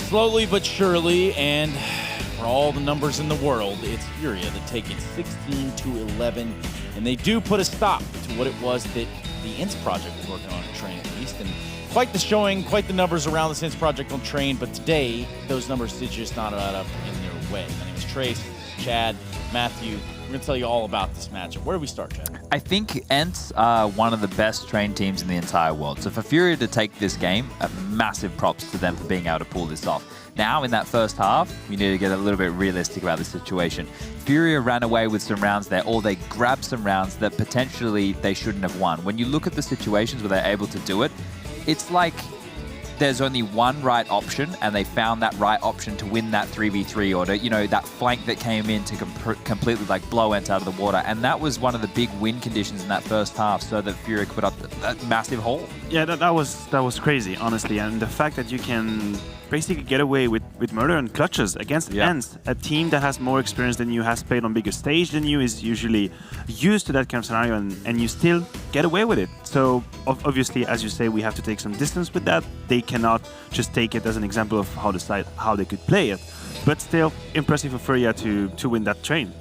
Slowly but surely, and for all the numbers in the world, it's Furia that take it 16-11, and they do put a stop to what it was that the ENCE project was working on Train, at least. And quite the showing, quite the numbers around this ENCE project on Train, but today, those numbers did just not add up in their way. My name is Trace, Chad, Matthew. We're going to tell you all about this matchup. Where do we start, Chad? I think ENCE are one of the best trained teams in the entire world. So for Furia to take this game, massive props to them for being able to pull this off. Now, in that first half, we need to get a little bit realistic about the situation. Furia ran away with some rounds there, or they grabbed some rounds that potentially they shouldn't have won. When you look at the situations where they're able to do it, it's like there's only one right option, and they found that right option to win that 3v3, or to, you know, that flank that came in to completely like blow ENCE out of the water. And that was one of the big win conditions in that first half, so that Furia could put up that massive haul. Yeah, that was crazy, honestly. And the fact that you can basically get away with murder and clutches against ENCE, a team that has more experience than you, has played on bigger stage than you, is usually used to that kind of scenario, and you still get away with it. So obviously, as you say, we have to take some distance with that. They cannot just take it as an example of how they could play it. But still, impressive for Furia to win that train.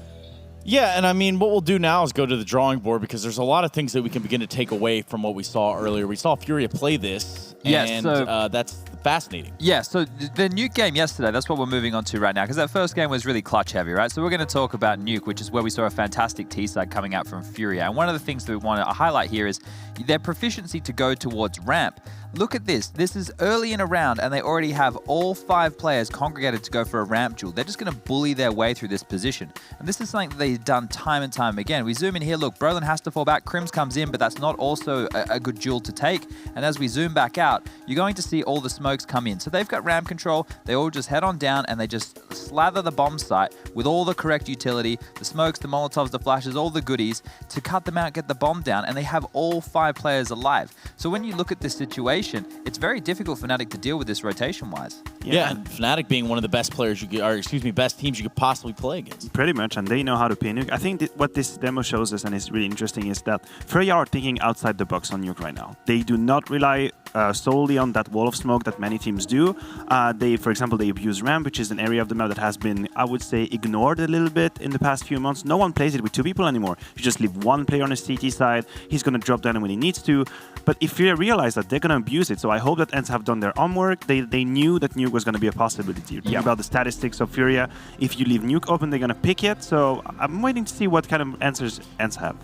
Yeah, and I mean, what we'll do now is go to the drawing board, because there's a lot of things that we can begin to take away from what we saw earlier. We saw Furia play this, and that's fascinating. Yeah, so the Nuke game yesterday, that's what we're moving on to right now, because that first game was really clutch heavy, right? So we're going to talk about Nuke, which is where we saw a fantastic T-side coming out from Furia. And one of the things that we want to highlight here is their proficiency to go towards ramp. Look at this. This is early in a round, and they already have all 5 players congregated to go for a ramp duel. They're just going to bully their way through this position. And this is something that they've done time and time again. We zoom in here. Look, Brolin has to fall back. Crims comes in, but that's not also a good duel to take. And as we zoom back out, you're going to see all the smokes come in. So they've got ramp control. They all just head on down, and they just slather the bomb site with all the correct utility, the smokes, the Molotovs, the flashes, all the goodies to cut them out, get the bomb down, and they have all 5 players alive. So when you look at this situation, it's very difficult for Fnatic to deal with this rotation-wise. Yeah, and Fnatic being one of the best players best teams you could possibly play against. Pretty much, and they know how to play Nuke. I think what this demo shows us, and is really interesting, is that Furia are thinking outside the box on Nuke right now. They do not rely solely on that wall of smoke that many teams do. For example, they abuse ramp, which is an area of the map that has been, I would say, ignored a little bit in the past few months. No one plays it with 2 people anymore. You just leave one player on the CT side. He's going to drop down when he needs to. But if Furia realize that, they're going to abuse it. So I hope that ENCE have done their homework. They knew that Nuke was going to be a possibility. You're thinking about the statistics of Furia. If you leave Nuke open, they're going to pick it. So I'm waiting to see what kind of answers ENCE have.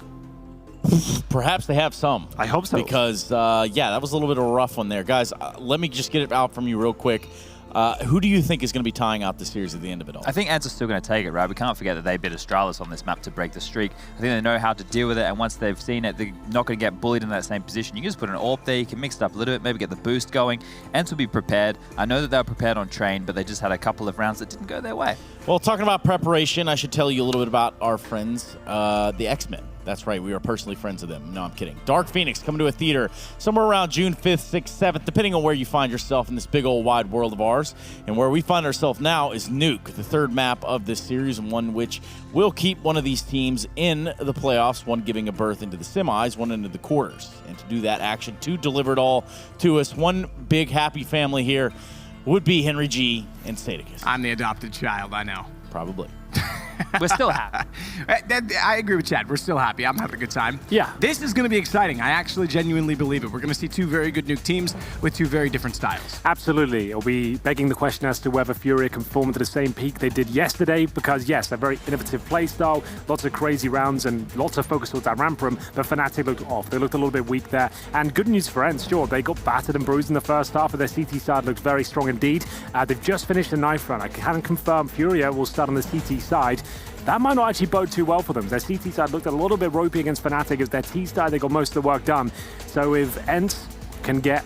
Perhaps they have some. I hope so. Because, yeah, that was a little bit of a rough one there. Guys, let me just get it out from you real quick. Who do you think is going to be tying out the series at the end of it all? I think ENCE are still going to take it, right? We can't forget that they bit Astralis on this map to break the streak. I think they know how to deal with it, and once they've seen it, they're not going to get bullied in that same position. You can just put an AWP there, you can mix it up a little bit, maybe get the boost going. ENCE will be prepared. I know that they were prepared on Train, but they just had a couple of rounds that didn't go their way. Well, talking about preparation, I should tell you a little bit about our friends, the X-Men. That's right, we are personally friends of them. No, I'm kidding. Dark Phoenix coming to a theater somewhere around June 5th, 6th, 7th, depending on where you find yourself in this big old wide world of ours. And where we find ourselves now is Nuke, the 3rd map of this series, and one which will keep one of these teams in the playoffs, one giving a berth into the semis, one into the quarters. And to do that action, to deliver it all to us, one big happy family here would be Henry G and Sadicus. I'm the adopted child, I know. Probably. We're still happy. I agree with Chad. We're still happy. I'm having a good time. Yeah. This is going to be exciting. I actually genuinely believe it. We're going to see 2 very good Nuke teams with 2 very different styles. Absolutely. It'll be begging the question as to whether Furia can form to the same peak they did yesterday, because yes, a very innovative play style, lots of crazy rounds and lots of focus towards that ramp room, but Fnatic looked off. They looked a little bit weak there. And good news for ENCE, sure, they got battered and bruised in the first half, but their CT side looked very strong indeed. They've just finished the knife run. I haven't confirmed Furia will start on the CT side. That might not actually bode too well for them. Their CT side looked a little bit ropey against Fnatic. As their T side, they got most of the work done. So if ENCE can get,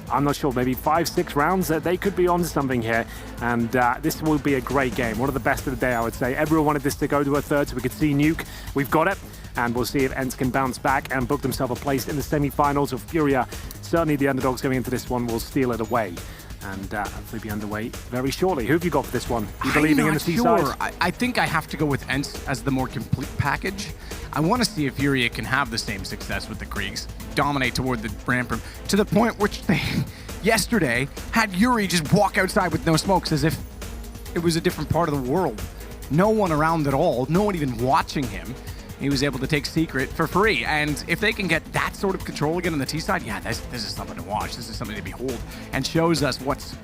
I'm not sure, maybe 5-6 rounds, that they could be on to something here. And this will be a great game. One of the best of the day, I would say. Everyone wanted this to go to a 3rd so we could see Nuke. We've got it. And we'll see if ENCE can bounce back and book themselves a place in the semi-finals of Furia. Certainly the underdogs going into this one will steal it away. And hopefully be underway very shortly. Who have you got for this one? You believing in the C-side? I think I have to go with ENCE as the more complete package. I want to see if Furia can have the same success with the Kriegs, dominate toward the ramp room, to the point which yesterday had Yuri just walk outside with no smokes as if it was a different part of the world. No one around at all, no one even watching him. He was able to take Secret for free. And if they can get that sort of control again on the T side, yeah, this is something to watch. This is something to behold and shows us what's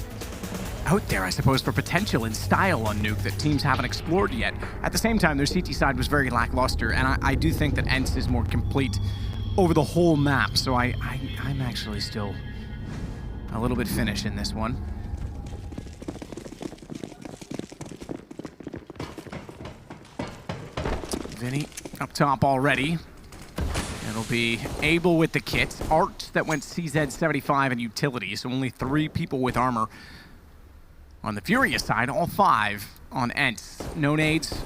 out there, I suppose, for potential and style on Nuke that teams haven't explored yet. At the same time, their CT side was very lackluster, and I do think that ENCE is more complete over the whole map. So I'm actually still a little bit finished in this one. Vinny up top already. It'll be Abel with the kit. Art that went CZ75 and utility, so only 3 people with armor. On the Furia side, all 5 on ENCE. No nades.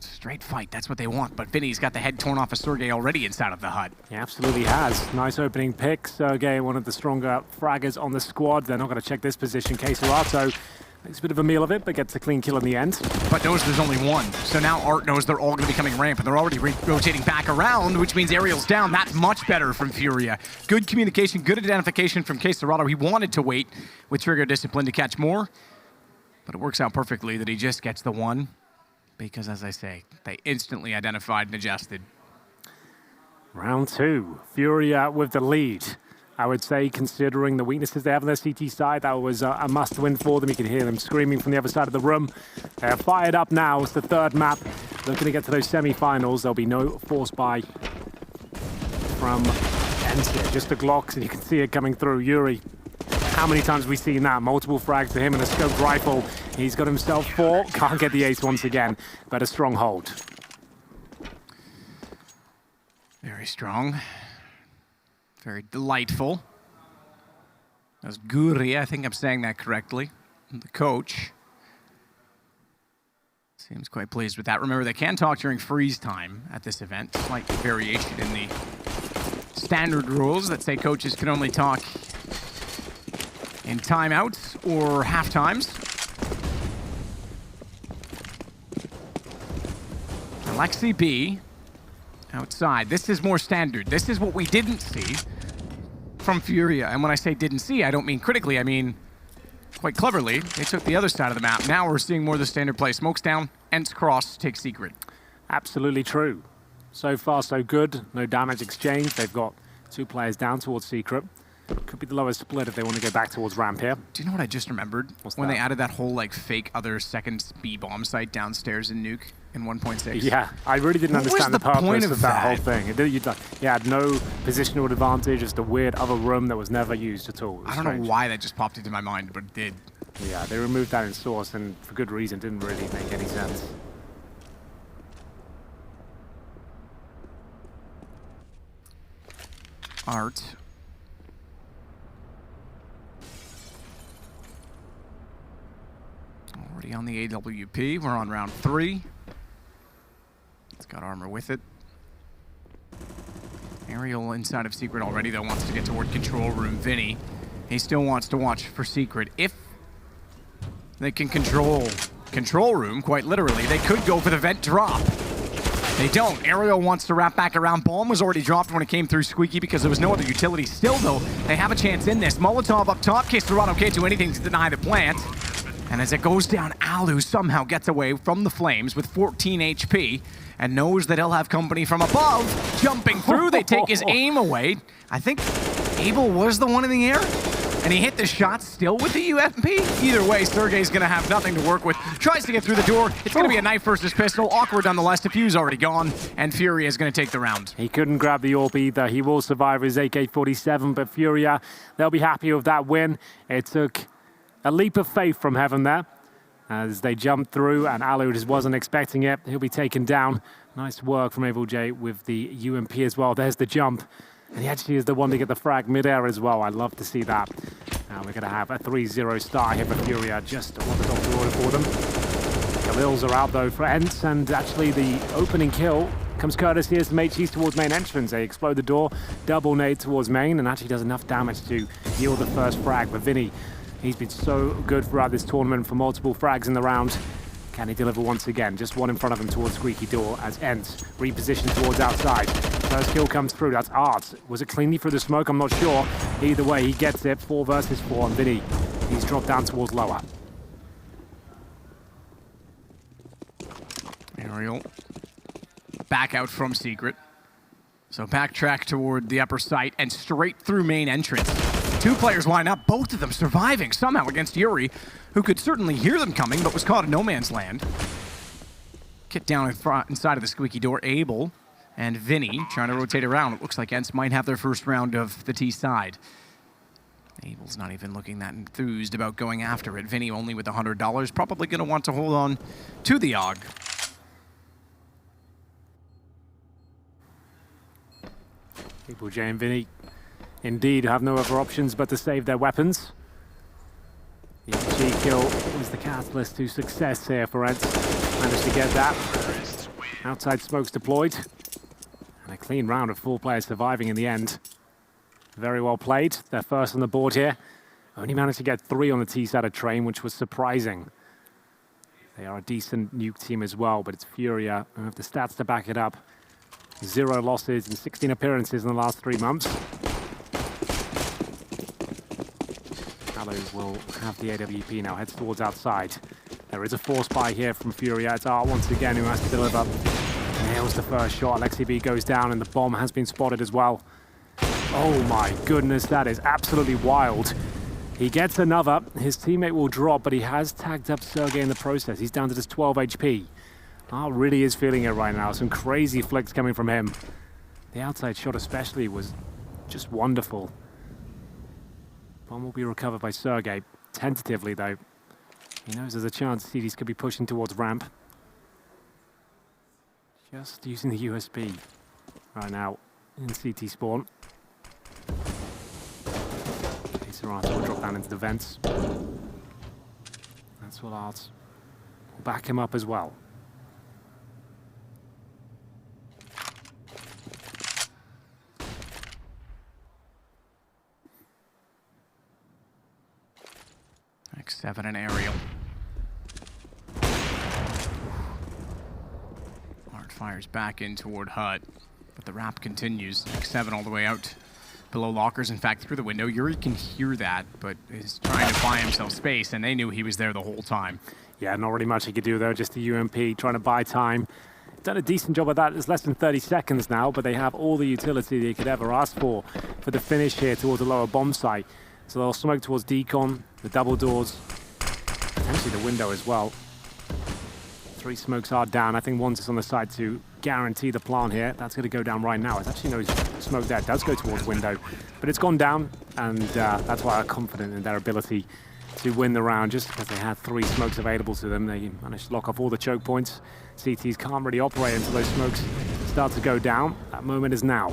Straight fight, that's what they want. But Vinny's got the head torn off of Sergey already inside of the hut. He absolutely has. Nice opening pick. Sergey, one of the stronger fraggers on the squad. They're not going to check this position. CORSAIR makes a bit of a meal of it, but gets a clean kill in the end. But knows there's only one. So now Art knows they're all going to be coming ramp, and they're already rotating back around, which means Aerial's down. That's much better from Furia. Good communication, good identification from CORSAIR. He wanted to wait with trigger discipline to catch more, but it works out perfectly that he just gets the one, because as I say, they instantly identified and adjusted. Round 2, Furia with the lead. I would say, considering the weaknesses they have on their CT side, that was a must-win for them. You can hear them screaming from the other side of the room. They're fired up now. It's the 3rd map. Looking to get to those semi-finals. There'll be no force buy from ENCE. Just the Glocks, and you can see it coming through. Yuri, how many times have we seen that? Multiple frags to him and a scoped rifle. He's got himself 4. Can't get the ace once again, but a strong hold. Very strong. Very delightful. That's Guri, I think I'm saying that correctly. The coach seems quite pleased with that. Remember, they can talk during freeze time at this event. Slight variation in the standard rules that say coaches can only talk in timeouts or half times. Alexi B outside. This is more standard. This is what we didn't see from Furia. And when I say didn't see, I don't mean critically. I mean quite cleverly. They took the other side of the map. Now we're seeing more of the standard play. Smokes down, ENCE cross, take Secret. Absolutely true. So far, so good. No damage exchange. They've got 2 players down towards Secret. Could be the lowest split if they want to go back towards ramp here. Do you know what I just remembered? When they added that whole like fake other second B-bomb site downstairs in Nuke in 1.6. Yeah, I really didn't understand the purpose of that whole thing. You had no positional advantage, just a weird other room that was never used at all. I don't know why that just popped into my mind, but it did. Yeah, they removed that in source, and for good reason. Didn't really make any sense. Art. Already on the AWP. We're on round 3. It's got armor with it. Aerial inside of Secret already, though, wants to get toward control room. Vinny, he still wants to watch for Secret. If they can control room, quite literally, they could go for the vent drop. They don't. Aerial wants to wrap back around. Bomb was already dropped when it came through Squeaky because there was no other utility. Still, though, they have a chance in this. Molotov up top. CORSAIR can't do anything to deny the plant. And as it goes down, Alu somehow gets away from the flames with 14 HP and knows that he'll have company from above. Jumping through, they take his aim away. I think Abel was the one in the air, and he hit the shot still with the UMP. Either way, Sergey's going to have nothing to work with. Tries to get through the door. It's going to be a knife versus pistol. Awkward nonetheless. Diffuse already gone, and Furia is going to take the round. He couldn't grab the AWP either. He will survive his AK-47, but Furia, they'll be happy with that win. It took a leap of faith from heaven there as they jumped through, and Alu just wasn't expecting it. He'll be taken down. Nice work from Abel J with the UMP as well. There's the jump. And he actually is the one to get the frag mid-air as well. I love to see that. Now we're going to have a 3-0 start here for Furia. Just what the doctor ordered for them. Khalils are out though for ENCE, and actually the opening kill comes courtesy as Mate cheese towards main entrance. They explode the door, double nade towards main, and actually does enough damage to yield the first frag. But Vinny, he's been so good throughout this tournament for multiple frags in the round. Can he deliver once again? Just one in front of him towards Squeaky Door as ENCE repositioned towards outside. First kill comes through, that's Art. Was it cleanly through the smoke? I'm not sure. Either way, he gets it. 4 versus 4 on Vinny. He's dropped down towards lower. Aerial. Back out from Secret. So backtrack toward the upper site and straight through main entrance. 2 players line up, both of them surviving somehow against Yuri, who could certainly hear them coming, but was caught in no man's land. Kit down inside of the Squeaky Door, Abel and Vinny trying to rotate around. It looks like ENCE might have their first round of the T side. Abel's not even looking that enthused about going after it. Vinny only with $100, probably going to want to hold on to the AUG. Abel, J and Vinny indeed have no other options but to save their weapons. The G kill was the catalyst to success here for ENCE. Managed to get that. Outside smokes deployed. And a clean round of 4 players surviving in the end. Very well played. They're first on the board here. Only managed to get 3 on the T side of Train, which was surprising. They are a decent Nuke team as well, but it's Furia who have the stats to back it up. 0 losses and 16 appearances in the last 3 months. Allo will have the AWP now, heads towards outside. There is a force buy here from Furia. It's Art once again who has to deliver. Nails the first shot. Alexi B goes down and the bomb has been spotted as well. Oh my goodness, that is absolutely wild. He gets another. His teammate will drop, but he has tagged up Sergey in the process. He's down to just 12 HP. Art really is feeling it right now. Some crazy flicks coming from him. The outside shot especially was just wonderful. Bomb will be recovered by Sergey. Tentatively, though. He knows there's a chance CDs could be pushing towards ramp. Just using the USB right now in CT spawn. CORSAIR will drop down into the vents. That's what Art will back him up as well. X7 and aerial. Art fires back in toward Hut, but the wrap continues. X7 all the way out below lockers. In fact, through the window. Yuri can hear that, but is trying to buy himself space, and they knew he was there the whole time. Yeah, not really much he could do, though. Just the UMP trying to buy time. Done a decent job of that. It's less than 30 seconds now, but they have all the utility they could ever ask for the finish here towards the lower bomb site. So they'll smoke towards Decon, the double doors, potentially the window as well. 3 smokes are down. I think one's just on the side to guarantee the plant here. That's going to go down right now. It's actually no smoke there. It does go towards window, but it's gone down, and that's why I'm confident in their ability to win the round. Just because they had 3 smokes available to them, they managed to lock off all the choke points. CTs can't really operate until those smokes start to go down. That moment is now.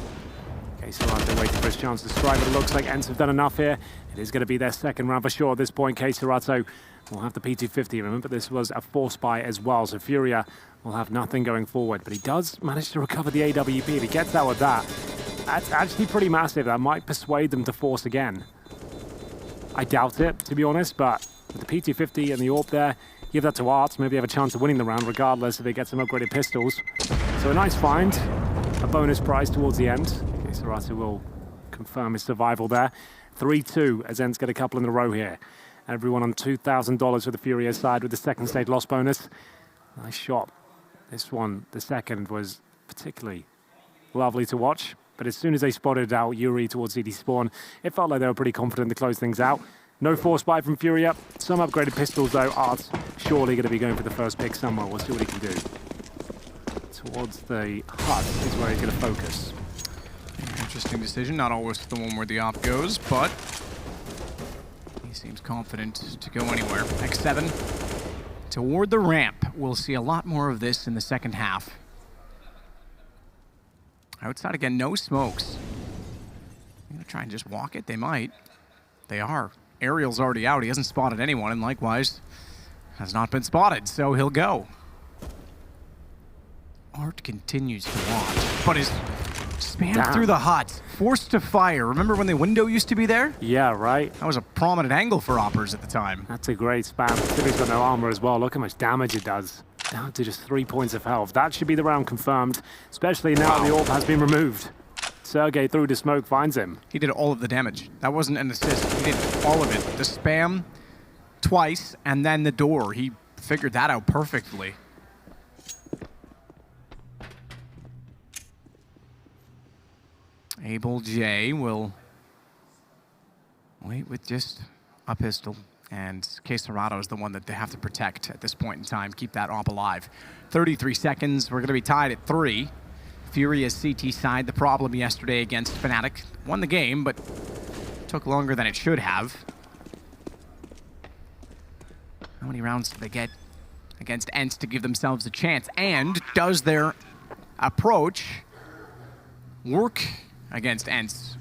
Okay, so they're waiting for his chance to strike, but it looks like ENCE have done enough here. It is going to be their second round for sure at this point. CORSAIR will have the P250. Remember, this was a force buy as well, so Furia will have nothing going forward. But he does manage to recover the AWP. If he gets out with that, that's actually pretty massive. That might persuade them to force again. I doubt it, to be honest, but with the P250 and the AWP there, give that to Art. Maybe they have a chance of winning the round, regardless if they get some upgraded pistols. So a nice find. A bonus prize towards the end. CORSAIR will confirm his survival there. 3-2 as ENCE get a couple in a row here. Everyone on $2,000 for the Furia side with the second stage loss bonus. Nice shot. This one, the second, was particularly lovely to watch. But as soon as they spotted out Yuri towards CD spawn, it felt like they were pretty confident to close things out. No force buy from Furia. Some upgraded pistols though. Art's surely going to be going for the first pick somewhere. We'll see what he can do. Towards the hut is where he's going to focus. Interesting decision. Not always the one where the op goes, but he seems confident to go anywhere. X7 toward the ramp. We'll see a lot more of this in the second half. Outside again, no smokes. I'm gonna try and just walk it. They might. They are. Aerial's already out. He hasn't spotted anyone, and likewise has not been spotted, so he'll go. Art continues to watch, but is Spam through the hut, forced to fire. Remember when the window used to be there? Yeah, right. That was a prominent angle for Oppers at the time. That's a great spam. Civi's got no armor as well. Look how much damage it does. Down to just 3 points of health. That should be the round confirmed, especially now the AWP has been removed. Sergey through the smoke finds him. He did all of the damage. That wasn't an assist. He did all of it. The spam twice and then the door. He figured that out perfectly. Abel J will wait with just a pistol, and CORSAIR is the one that they have to protect at this point in time. Keep that AWP alive. 33 seconds. We're going to be tied at 3. Furia's CT side, the problem yesterday against Fnatic. Won the game, but took longer than it should have. How many rounds did they get against ENCE to give themselves a chance? And does their approach work against ENCE?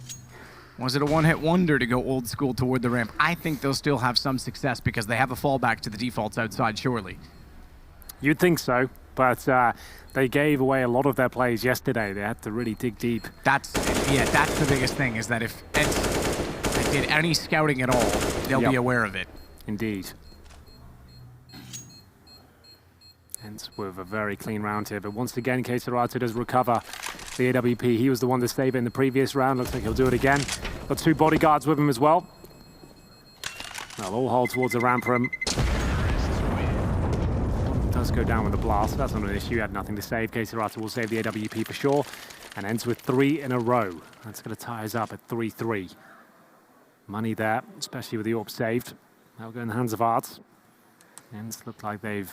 Was it a one-hit wonder to go old school toward the ramp? I think they'll still have some success because they have a fallback to the defaults outside, surely. You'd think so, but they gave away a lot of their plays yesterday. They had to really dig deep. That's the biggest thing, is that if ENCE did any scouting at all, they'll be aware of it. Indeed. ENCE with a very clean round here, but once again, CORSAIR does recover the AWP. He was the one to save it in the previous round. Looks like he'll do it again. Got 2 bodyguards with him as well. They'll all hold towards the ramp room. One does go down with a blast. That's not an issue. He had nothing to save. CORSAIR will save the AWP for sure. And ENCE with 3 in a row. That's going to tie us up at 3-3. Money there, especially with the AWP saved. That'll go in the hands of Arts. ENCE look like they've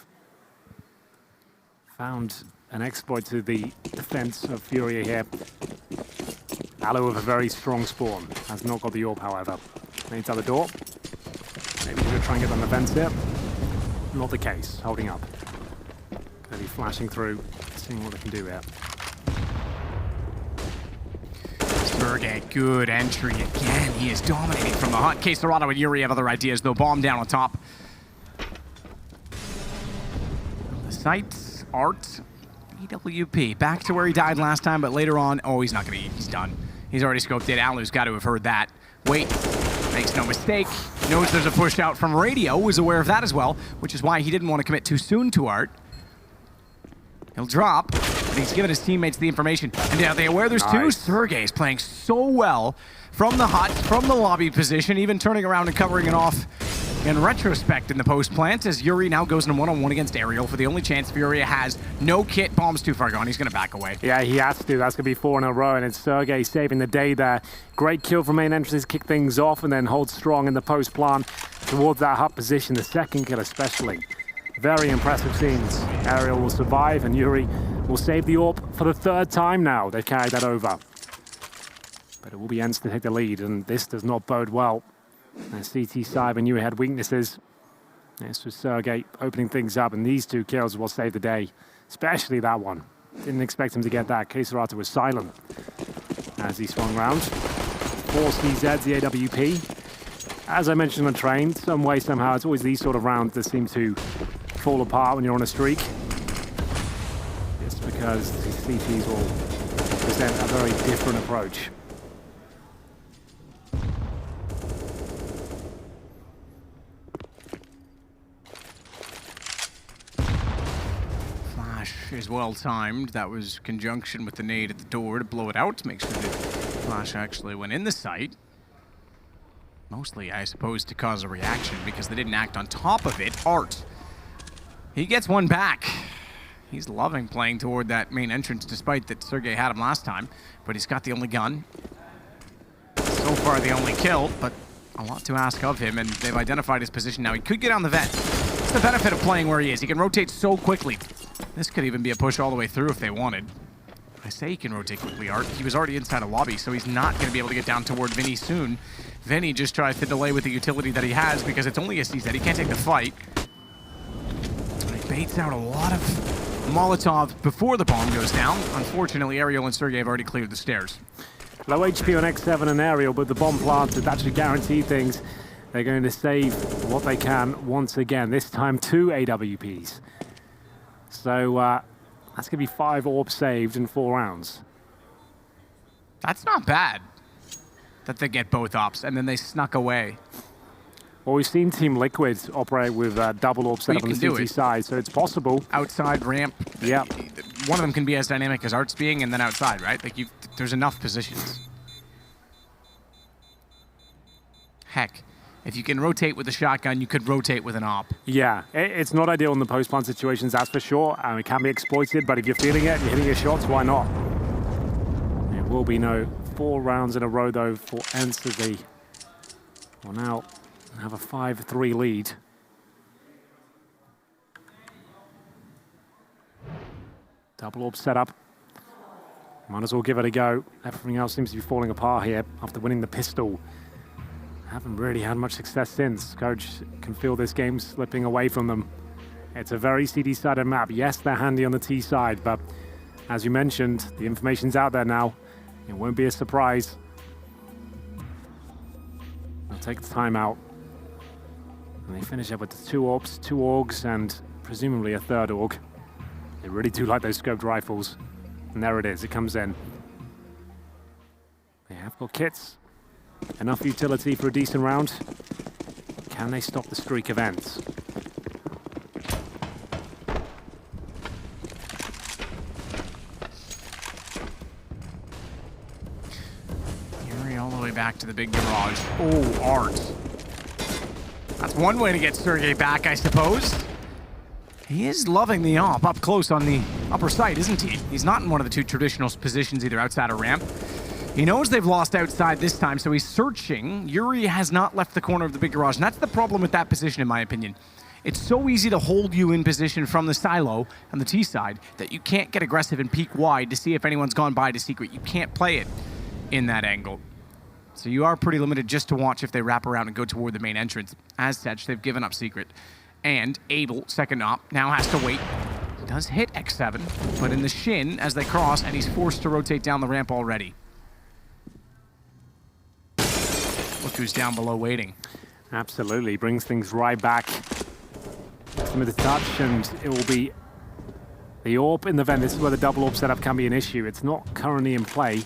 found an exploit to the defense of Furia here. Aloe with a very strong spawn. Has not got the AWP, however. Needs out the door. Maybe he's going to try and get on the fence here. Not the case. Holding up. Going to be flashing through, seeing what they can do here. Sergey, good entry again. He is dominating from the hut. CORSAIR and Yuri have other ideas, though. Bomb down on top. The sights. Art, EWP, back to where he died last time, but later on, oh, he's not gonna eat, he's done. He's already scoped it. Alu's got to have heard that. Wait, makes no mistake, knows there's a push out from Radio, was aware of that as well, which is why he didn't want to commit too soon to Art. He'll drop, but he's given his teammates the information. And are they aware there's 2? Sergey is playing so well from the hut, from the lobby position, even turning around and covering it off in retrospect in the post plant, as Yuri now goes in a one-on-one against Aerial for the only chance Furia has. No kit, bomb's too far gone. He's going to back away. Yeah, he has to. That's going to be 4 in a row, and it's Sergey saving the day there. Great kill from main entrances, kick things off, and then hold strong in the post plant towards that hut position, the second kill especially. Very impressive scenes. Aerial will survive, and Yuri will save the AWP for the 3rd time now. They carried that over. But it will be ENCE to take the lead, and this does not bode well. CT side, and Yuri had weaknesses. This was Sergey opening things up, and these 2 kills will save the day, especially that one. Didn't expect him to get that. CORSAIR was silent as he swung round. 4 CZs, the AWP. As I mentioned on train, some way, somehow, it's always these sort of rounds that seem to fall apart when you're on a streak. It's because the CTs will present a very different approach. Is well timed. That was conjunction with the nade at the door to blow it out, to make sure the flash actually went in the site. Mostly, I suppose, to cause a reaction because they didn't act on top of it. Art. He gets one back. He's loving playing toward that main entrance, despite that Sergey had him last time, but he's got the only gun. So far, the only kill, but a lot to ask of him, and they've identified his position now. He could get on the vent. It's the benefit of playing where he is. He can rotate so quickly. This could even be a push all the way through if they wanted. I say he can rotate quickly, Art. He was already inside a lobby, so he's not going to be able to get down toward Vinny soon. Vinny just tries to delay with the utility that he has because it's only a CZ. He can't take the fight. He baits out a lot of Molotov before the bomb goes down. Unfortunately, Aerial and Sergey have already cleared the stairs. Low HP on X7 and Aerial, but the bomb planted, that should guarantee things. They're going to save what they can once again, this time 2 AWPs. So that's going to be 5 AWPs saved in 4 rounds. That's not bad that they get both ops, and then they snuck away. Well, we've seen Team Liquid operate with double orb setup on the CT side, so it's possible. Outside ramp. Yeah. One of them can be as dynamic as Art's being, and then outside, right? Like, there's enough positions. Heck, if you can rotate with a shotgun, you could rotate with an op. Yeah, it's not ideal in the post-plant situations, that's for sure. It can be exploited, but if you're feeling it and you're hitting your shots, why not? There will be no 4 rounds in a row, though, for ENCE as they will now have a 5-3 lead. Double orb setup. Might as well give it a go. Everything else seems to be falling apart here after winning the pistol. Haven't really had much success since. Coach can feel this game slipping away from them. It's a very CD-sided map. Yes, they're handy on the T side, but as you mentioned, the information's out there now. It won't be a surprise. They'll take the timeout. And they finish up with the 2 orbs, 2 orgs, and presumably a 3rd org. They really do like those scoped rifles. And there it is, it comes in. They have got kits. Enough utility for a decent round. Can they stop the streak of ENCE? Fury all the way back to the big garage. Oh, Art. That's one way to get Sergey back, I suppose. He is loving the op up close on the upper side, isn't he? He's not in one of the 2 traditional positions, either outside or ramp. He knows they've lost outside this time, so he's searching. Yuri has not left the corner of the big garage, and that's the problem with that position, in my opinion. It's so easy to hold you in position from the silo on the T side that you can't get aggressive and peek wide to see if anyone's gone by to secret. You can't play it in that angle. So you are pretty limited just to watch if they wrap around and go toward the main entrance. As such, they've given up secret. And Abel, second op, now has to wait. Does hit X7, but in the shin as they cross, and he's forced to rotate down the ramp already. Look who's down below waiting. Absolutely, brings things right back. Some of the touch, and it will be the orb in the vent. This is where the double orb setup can be an issue. It's not currently in play,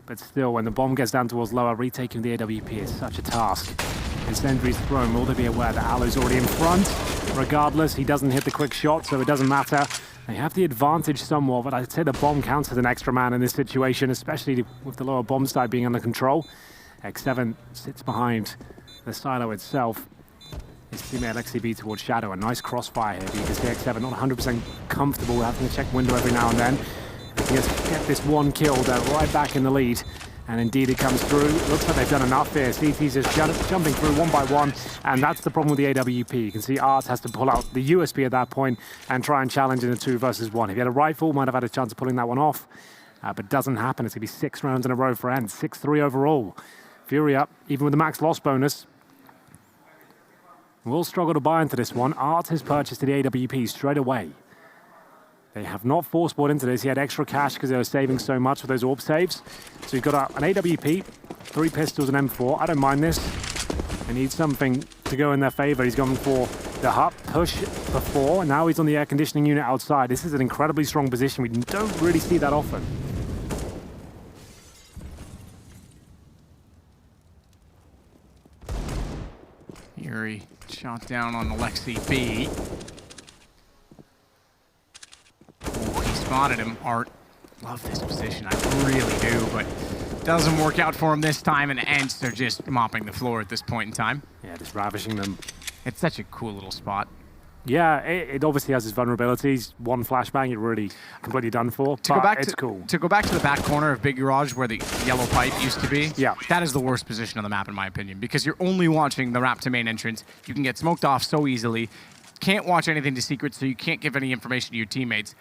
but still, when the bomb gets down towards lower, retaking the AWP is such a task. His sentry's thrown. Will they be aware that Alo's already in front? Regardless, he doesn't hit the quick shot, so it doesn't matter. They have the advantage somewhat, but I'd say the bomb counts as an extra man in this situation, especially with the lower bomb side being under control. X7 sits behind the silo itself. His teammate LXCB towards Shadow. A nice crossfire here, but you can see X7 not 100% comfortable having to check window every now and then. He has to get this one kill. They're right back in the lead. And indeed it comes through. Looks like they've done enough here. CT's just jumping through one by one. And that's the problem with the AWP. You can see Art has to pull out the USP at that point and try and challenge in a 2 versus 1. If he had a rifle, might have had a chance of pulling that one off. But doesn't happen. It's going to be 6 rounds in a row for ENCE. 6-3 overall. Furia, even with the max loss bonus, will struggle to buy into this one. Art has purchased the AWP straight away. They have not force bought into this. He had extra cash because they were saving so much with those orb saves. So he's got an AWP, 3 pistols, and M4. I don't mind this. They need something to go in their favor. He's gone for the hut push before, and now he's on the air conditioning unit outside. This is an incredibly strong position. We don't really see that often. Yuri shot down on Alexi B. Oh, he spotted him. Art, love this position. I really do, but doesn't work out for him this time, and ENCE are just mopping the floor at this point in time. Yeah, just ravishing them. It's such a cool little spot. Yeah, it obviously has its vulnerabilities. One flashbang, you're really completely done for. It's cool. To go back to the back corner of Big Garage where the yellow pipe used to be, yeah, that is the worst position on the map in my opinion, because you're only watching the wrap to main entrance. You can get smoked off so easily. Can't watch anything to secret, so you can't give any information to your teammates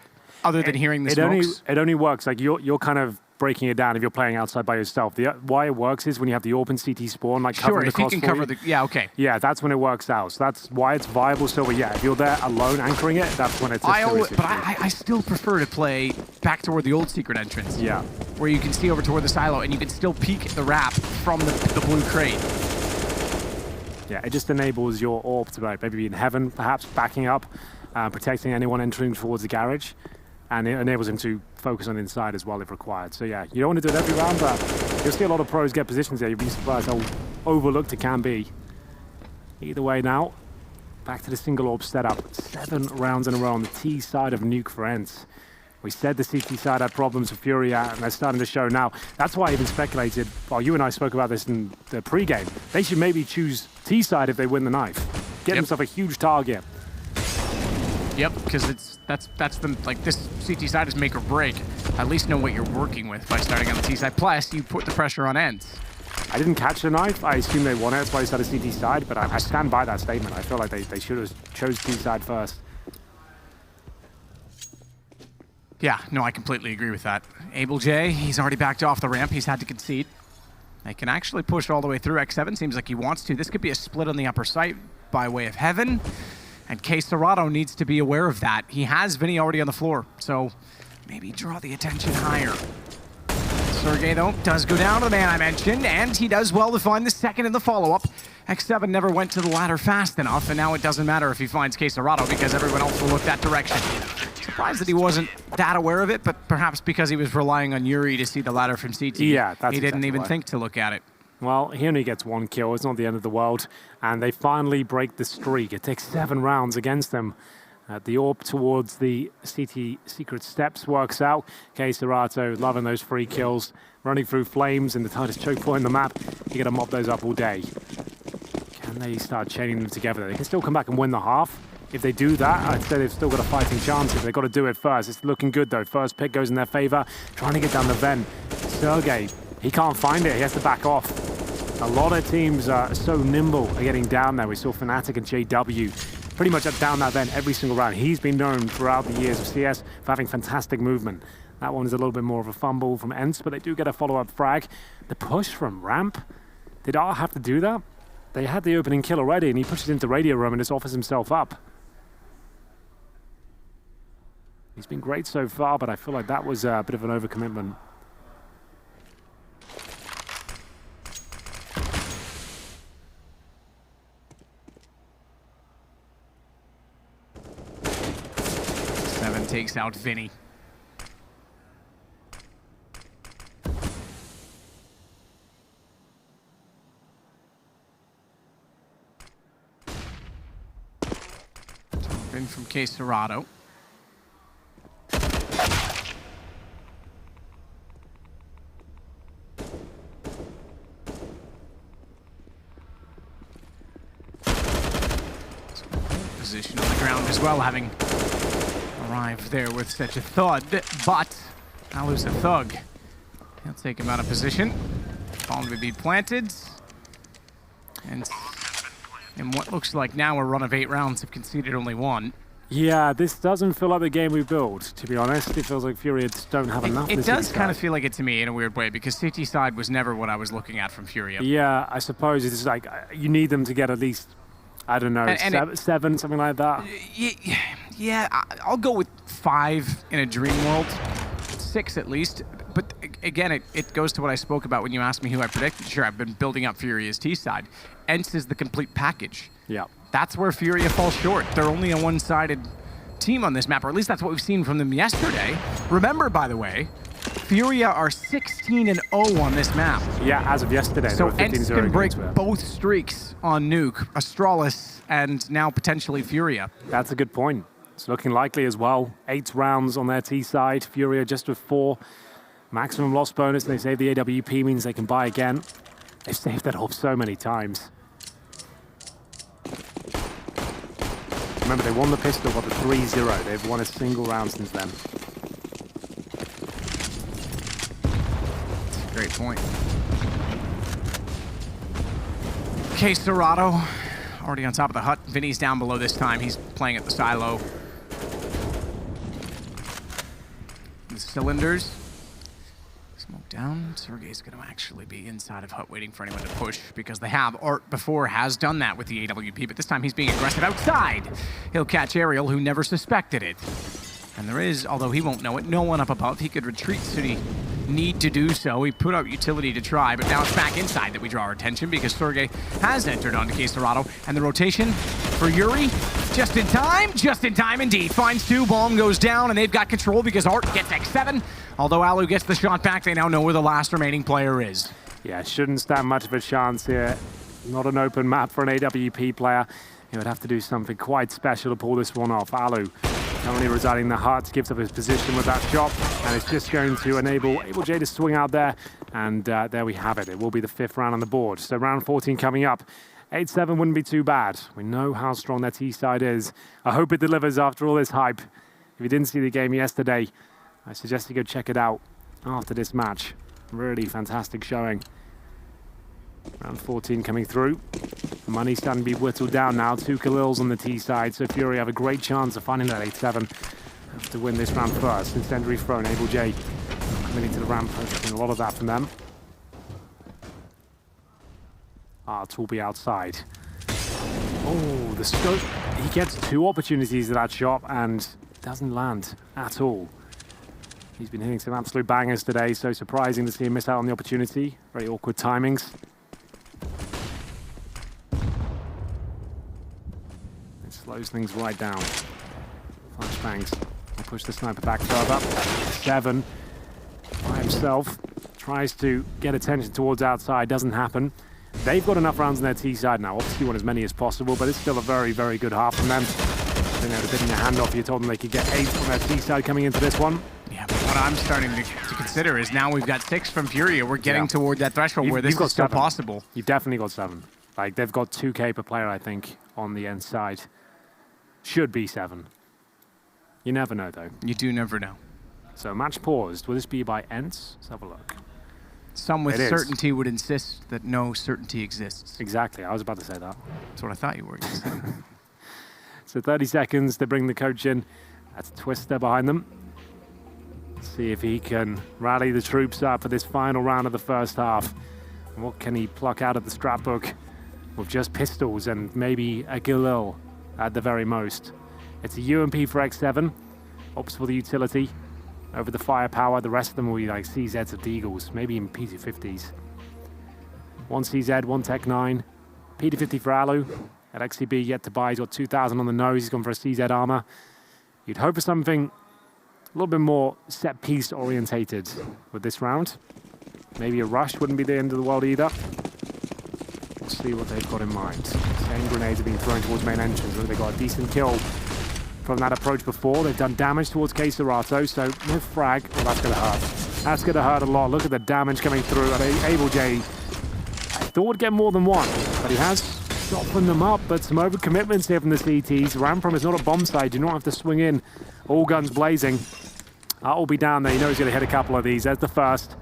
other than hearing the smokes. It only works, like you're kind of breaking it down if you're playing outside by yourself. Why it works is when you have the open CT spawn, like covering the cross. Sure, if you can cover the... Yeah, okay. Yeah, that's when it works out. So that's why it's viable. So, yeah, if you're there alone anchoring it, that's when it's I still prefer to play back toward the old secret entrance. Yeah. Where you can see over toward the silo and you can still peek at the wrap from the blue crate. Yeah, it just enables your orb to maybe be in heaven, perhaps backing up, protecting anyone entering towards the garage. and it enables him to focus on inside as well if required. So yeah, you don't want to do it every round, but you'll see a lot of pros get positions there. You'll be surprised how overlooked it can be. Either way now, back to the single orb setup. 7 rounds in a row on the T side of Nuke for ENCE. We said the CT side had problems with Furia, and they're starting to show now. That's why I even speculated, well, you and I spoke about this in the pre-game, they should maybe choose T side if they win the knife. Get themselves a huge target. Yep, because that's the, like, this CT side is make or break. At least know what you're working with by starting on the T side. Plus, you put the pressure on ENCE. I didn't catch the knife. I assume they won it. That's why they started CT side, but I stand by that statement. I feel like they should have chose T side first. Yeah, no, I completely agree with that. Able J, he's already backed off the ramp. He's had to concede. They can actually push all the way through. X7 seems like he wants to. This could be a split on the upper site by way of heaven. And CORSAIR needs to be aware of that. He has Vinny already on the floor, so maybe draw the attention higher. Sergey, though, does go down to the man I mentioned, and he does well to find the second in the follow-up. X7 never went to the ladder fast enough, and now it doesn't matter if he finds CORSAIR because everyone else will look that direction. Surprised that he wasn't that aware of it, but perhaps because he was relying on Yuri to see the ladder from CT. Yeah, that's he didn't exactly even why. think to look at it. Well, he only gets 1 kill. It's not the end of the world. And they finally break the streak. It takes 7 rounds against them. The orb towards the CT secret steps works out. CORSAIR loving those free kills. Running through flames in the tightest choke point in the map. You're going to mop those up all day. Can they start chaining them together? They can still come back and win the half. If they do that, I'd say they've still got a fighting chance. If they've got to do it first. It's looking good, though. First pick goes in their favor. Trying to get down the vent. Sergey, he can't find it. He has to back off. A lot of teams are so nimble at getting down there. We saw Fnatic and JW pretty much down that vent every single round. He's been known throughout the years of CS for having fantastic movement. That one is a little bit more of a fumble from ENCE, but they do get a follow-up frag. The push from ramp, did R have to do that? They had the opening kill already, and he pushes into radio room and just offers himself up. He's been great so far, but I feel like that was a bit of an overcommitment. Seven takes out Vinny. In from CORSAIR. Position on the ground as well, having arrived there with such a thud, but now lose a thug. He'll take him out of position. Bomb will be planted. And in what looks like now a run of 8 rounds have conceded only 1. Yeah, this doesn't feel like the game we built, to be honest. It feels like Furia just don't have enough. It does kind of feel like it to me in a weird way, because CT side was never what I was looking at from Furia. Yeah, I suppose it's like you need them to get at least, I don't know, seven, something like that. Yeah, I'll go with 5 in a dream world. 6 at least. But again, it goes to what I spoke about when you asked me who I predicted. Sure, I've been building up Furia's T side. ENCE is the complete package. Yeah. That's where Furia falls short. They're only a one-sided team on this map, or at least that's what we've seen from them yesterday. Remember, by the way, Furia are 16-0 on this map. Yeah, as of yesterday. So ENCE can break both streaks on Nuke, Astralis, and now potentially Furia. That's a good point. It's looking likely as well. 8 rounds on their T side. Furia just with 4. Maximum loss bonus. They save the AWP, means they can buy again. They've saved that off so many times. Remember, they won the pistol, got the 3-0. They've won a single round since then. Great point. CORSAIR already on top of the hut. Vinny's down below this time. He's playing at the silo. The cylinders. Smoke down. Sergey's going to actually be inside of hut waiting for anyone to push, because they have. Art before has done that with the AWP, but this time he's being aggressive outside. He'll catch Ariel, who never suspected it. And there is, although he won't know it, no one up above. He could retreat should he need to do so. He put out utility to try, but now it's back inside that we draw our attention, because Sergey has entered onto CORSAIR, and the rotation for Yuri. Just in time indeed. Finds two, bomb goes down, and they've got control because Art gets X7. Although Alu gets the shot back, they now know where the last remaining player is. Yeah, shouldn't stand much of a chance here. Not an open map for an AWP player. He would have to do something quite special to pull this one off. Alu currently residing in the Hearts, gives up his position with that shot, and it's just going to enable J to swing out there, and there we have it. It will be the 5th round on the board. So round 14 coming up. 8-7 wouldn't be too bad. We know how strong their T-side is. I hope it delivers after all this hype. If you didn't see the game yesterday, I suggest you go check it out after this match. Really fantastic showing. Round 14 coming through. The money's starting to be whittled down now. 2 Khalils on the T-side, so Furia have a great chance of finding that 8-7. Have to win this round first. Incendiary throw, J coming into the ramp, posting a lot of that from them. Art will be outside. Oh, the scope. He gets 2 opportunities at that shot and doesn't land at all. He's been hitting some absolute bangers today, so surprising to see him miss out on the opportunity. Very awkward timings. It slows things right down. Flashbangs will push the sniper back further. 7 by himself. Tries to get attention towards outside, doesn't happen. They've got enough rounds on their T-side now. Obviously, want as many as possible, but it's still a very, very good half from them. I think they would have bitten your hand off if you told them they could get 8 on their T-side coming into this one. Yeah, but what I'm starting to consider is now we've got 6 from Furia. We're getting toward that threshold where this is still possible. You've definitely got 7. Like, they've got 2K per player, I think, on the ENCE side. Should be 7. You never know, though. You do never know. So, match paused. Will this be by ENCE? Let's have a look. Some with certainty would insist that no certainty exists. Exactly. I was about to say that. That's what I thought you were going to say. So 30 seconds to bring the coach in. That's Twister behind them. Let's see if he can rally the troops up for this final round of the first half. And what can he pluck out of the scrapbook with just pistols and maybe a Galil at the very most. It's a UMP for X7. Opts for the utility. Over the firepower, the rest of them will be like CZs of Deagles, maybe even P250s. 1 CZ, 1 Tech 9. P250 for Alu. At XCB, yet to buy. He's got 2,000 on the nose. He's gone for a CZ armor. You'd hope for something a little bit more set-piece orientated with this round. Maybe a rush wouldn't be the end of the world either. We'll see what they've got in mind. Same grenades have been thrown towards main entrance. Look, they got a decent kill from that approach before. They've done damage towards CORSAIR, so no frag. Well, that's going to hurt. That's going to hurt a lot. Look at the damage coming through. And J, I thought would get more than 1, but he has softened them up. But some overcommitments here from the CTs. Ramprom is not a bomb site. You don't have to swing in all guns blazing. That will be down there. You know he's going to hit a couple of these. There's the first.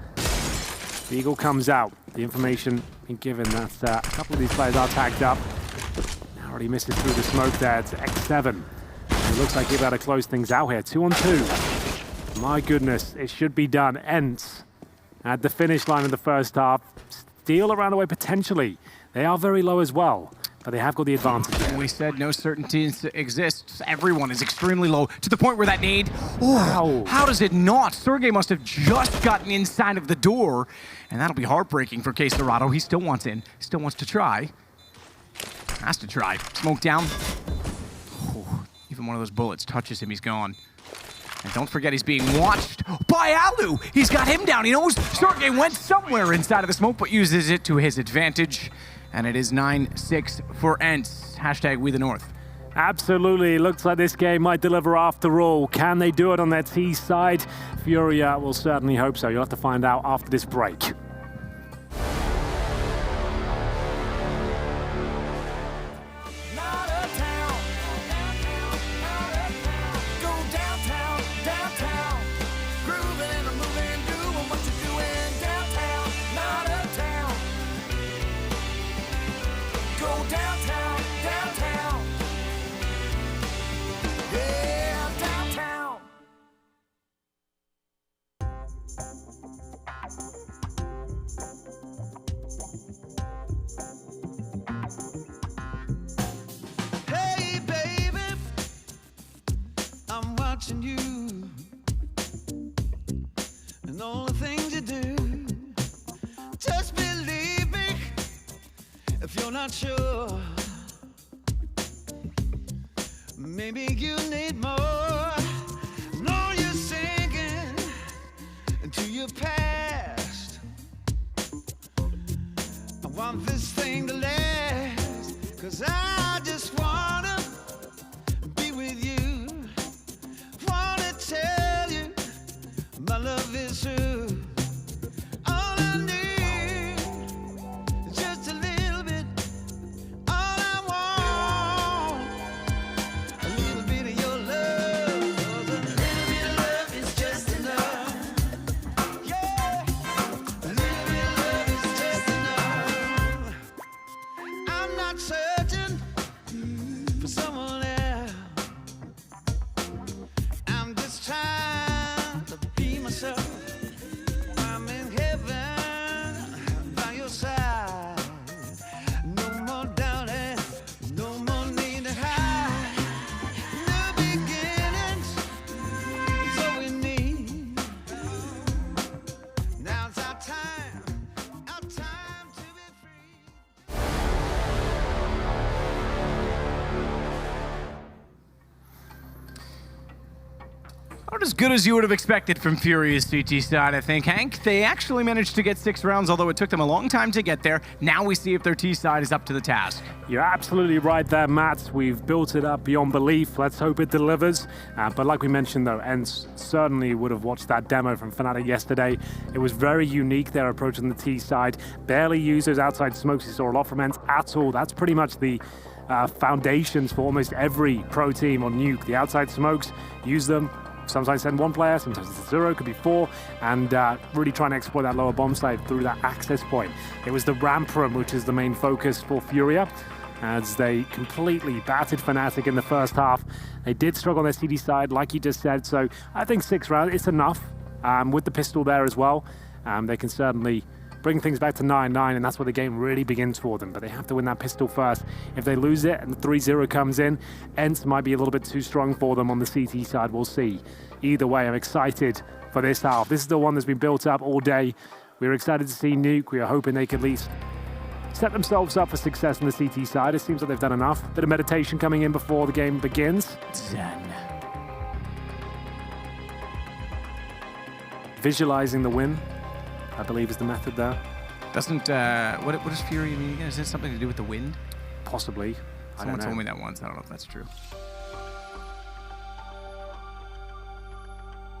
The Eagle comes out. The information being given that a couple of these players are tagged up. Now already misses through the smoke there. It's X7. It looks like he's about to close things out here. 2 on 2. My goodness, it should be done. ENCE at the finish line of the first half. Steal around the way potentially. They are very low as well, but they have got the advantage there. We said no certainty exists. Everyone is extremely low to the point where that nade. Oh, how does it not? Sergey must have just gotten inside of the door, and that'll be heartbreaking for CORSAIR. He still wants in. Still wants to try. Has to try. Smoke down. Even one of those bullets touches him, he's gone. And don't forget, he's being watched by Alu. He's got him down. He knows Sergey went somewhere inside of the smoke, but uses it to his advantage. And it is 9-6 for ENCE. Hashtag We the North. Absolutely. Looks like this game might deliver after all. Can they do it on their T side? Furia will certainly hope so. You'll have to find out after this break. You and all the things you do. Just believe me if you're not sure. maybe you need more. No, you're sinking into your past. I want this thing to last, 'cause I just wanna be with you. Wanna tell you my love is true. All I need is just a little bit. All I want, a little bit of your love. 'Cause a little bit of love is just enough. Yeah, a little bit of love is just enough. I'm not searching for someone else. I'm just trying to be myself. I'm in heaven by your side. No more doubting, no more need to hide. New beginnings is all we need. Now's our time to be free. Not as good as you would have expected from Furia's CT side, I think, Hank. They actually managed to get 6 rounds, although it took them a long time to get there. Now we see if their T side is up to the task. You're absolutely right there, Matt. We've built it up beyond belief. Let's hope it delivers. But like we mentioned, though, ENCE certainly would have watched that demo from Fnatic yesterday. It was very unique, their approach on the T side. Barely used those outside smokes. You saw a lot from ENCE at all. That's pretty much the foundations for almost every pro team on Nuke. The outside smokes, use them. Sometimes send 1 player, sometimes it's 0, could be 4, and really trying to exploit that lower bomb site through that access point. It was the ramp room, which is the main focus for Furia, as they completely battered Fnatic in the first half. They did struggle on their CD side, like you just said, so I think 6 rounds, it's enough. With the pistol there as well, they can certainly bring things back to 9-9, and that's where the game really begins for them. But they have to win that pistol first. If they lose it and the 3-0 comes in, ENCE might be a little bit too strong for them on the CT side. We'll see. Either way, I'm excited for this half. This is the one that's been built up all day. We were excited to see Nuke. We are hoping they could at least set themselves up for success on the CT side. It seems like they've done enough. Bit of meditation coming in before the game begins. Zen. Visualizing the win, I believe, is the method there. Doesn't, what does Fury mean again? Is it something to do with the wind? Possibly. Someone told me that once. I don't know if that's true.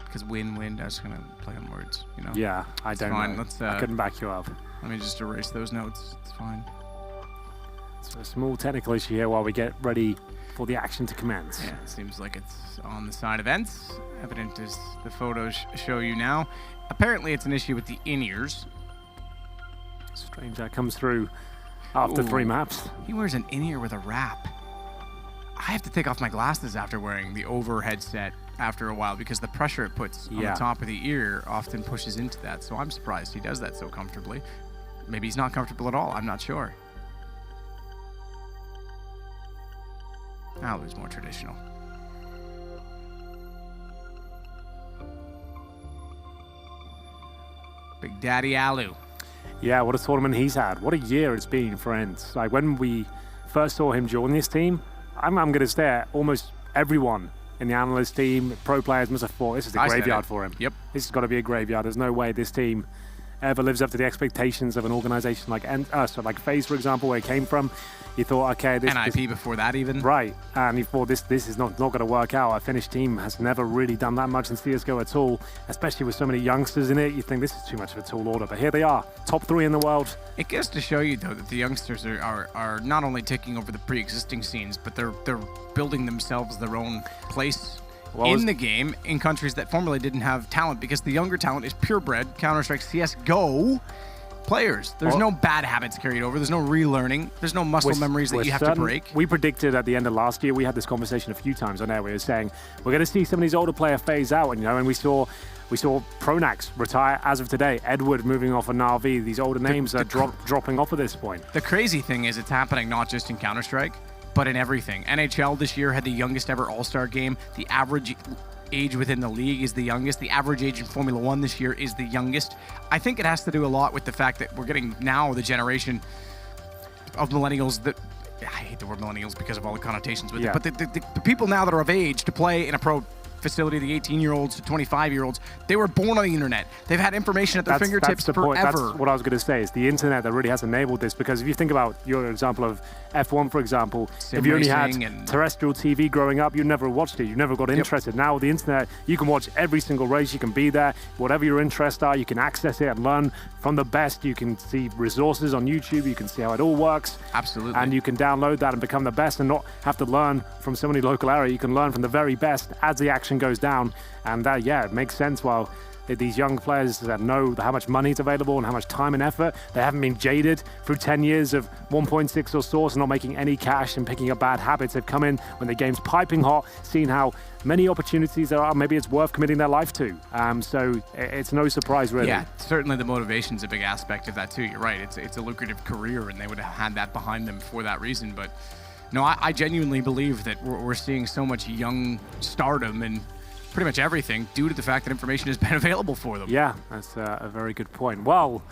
Because wind, I was going to play on words, you know? Yeah, I don't fine. know. Let's, I couldn't back you up. Let me just erase those notes. It's fine. So a small technical issue here while we get ready for the action to commence. Yeah, it seems like it's on the side of ENCE, evident as the photos show you now. Apparently it's an issue with the in-ears. Strange that comes through after 3 maps. He wears an in-ear with a wrap. I have to take off my glasses after wearing the over headset after a while because the pressure it puts on the top of the ear often pushes into that. So I'm surprised he does that so comfortably. Maybe he's not comfortable at all. I'm not sure. Alu's more traditional. Big Daddy Alu. Yeah, what a tournament he's had. What a year it's been for ENCE. Like when we first saw him join this team, I'm going to stare at almost everyone in the analyst team, pro players must have thought this is a graveyard for him. Yep. This has got to be a graveyard. There's no way this team ever lives up to the expectations of an organization like like FaZe, for example, where he came from. You thought, okay, this NIP before that even. Right, and you thought this is not going to work out. Our Finnish team has never really done that much in CSGO at all, especially with so many youngsters in it. You think this is too much of a tall order, but here they are, top 3 in the world. It goes to show you, though, that the youngsters are not only taking over the pre-existing scenes, but they're building themselves their own place in the game in countries that formerly didn't have talent, because the younger talent is purebred Counter-Strike CSGO players. There's no bad habits carried over. There's no relearning. There's no muscle memories that you have to break. We predicted at the end of last year, we had this conversation a few times on air, we were saying we're going to see some of these older players phase out, and we saw Pronax retire as of today. Edward moving off of Na'Vi. These older names are dropping off at this point. The crazy thing is it's happening not just in Counter-Strike, but in everything. NHL this year had the youngest ever All-Star game. The average age within the league is the youngest. The average age in Formula 1 this year is the youngest. I think it has to do a lot with the fact that we're getting now the generation of millennials that I hate the word millennials because of all the connotations with it, but the people now that are of age to play in a pro facility, the 18-year-olds to 25-year-olds, they were born on the internet. They've had information at their fingertips forever. That's what I was going to say, is the internet that really has enabled this, because if you think about your example of F1, for example, if you only had terrestrial TV growing up, you never watched it, you never got interested. Now with the internet, you can watch every single race, you can be there, whatever your interests are, you can access it and learn from the best. You can see resources on YouTube, you can see how it all works. Absolutely. And you can download that and become the best and not have to learn from somebody local area. You can learn from the very best as the action goes down. And yeah, it makes sense. While these young players that know how much money is available and how much time and effort, they haven't been jaded through 10 years of 1.6 or source and not making any cash and picking up bad habits. They've come in when the game's piping hot, seen how many opportunities there are, maybe it's worth committing their life to. So it's no surprise, really. Yeah, certainly the motivation's a big aspect of that too. You're right. It's a lucrative career, and they would have had that behind them for that reason. But no, I genuinely believe that we're seeing so much young stardom and pretty much everything due to the fact that information has been available for them. Yeah, that's a very good point. Well,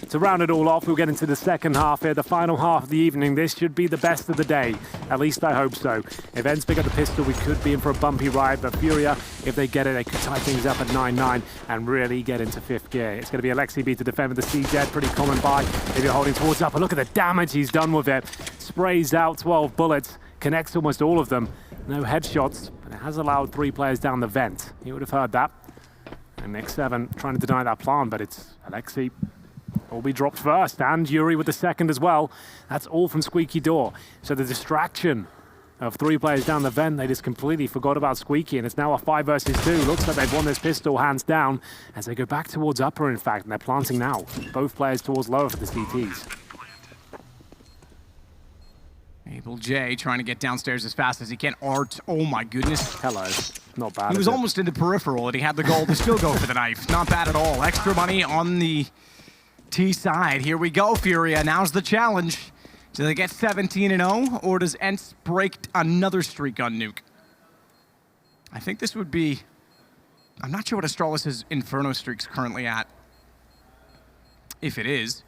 to round it all off, we'll get into the second half here, the final half of the evening. This should be the best of the day. At least I hope so. If ENCE pick up the pistol, we could be in for a bumpy ride, but Furia, if they get it, they could tie things up at 9-9 and really get into fifth gear. It's going to be Alexi B to defend with the CZ, pretty common buy. If you're holding towards up, and look at the damage he's done with it. Sprays out 12 bullets, connects almost all of them. No headshots, but it has allowed 3 players down the vent. You would have heard that. And X7 trying to deny that plan, but it's Alexi will be dropped first, and Yuri with the second as well. That's all from Squeaky Door. So the distraction of 3 players down the vent, they just completely forgot about Squeaky, and it's now a 5 versus 2. Looks like they've won this pistol hands down as they go back towards upper, in fact, and they're planting now. Both players towards lower for the CTs. Able J trying to get downstairs as fast as he can. Art, oh my goodness. Hello, not bad. He was almost in the peripheral and he had the goal to still go for the knife. Not bad at all. Extra money on the T side. Here we go, Furia. Now's the challenge. Do they get 17-0 or does ENCE break another streak on Nuke? I think this would be... I'm not sure what Astralis' Inferno streak's currently at. If it is.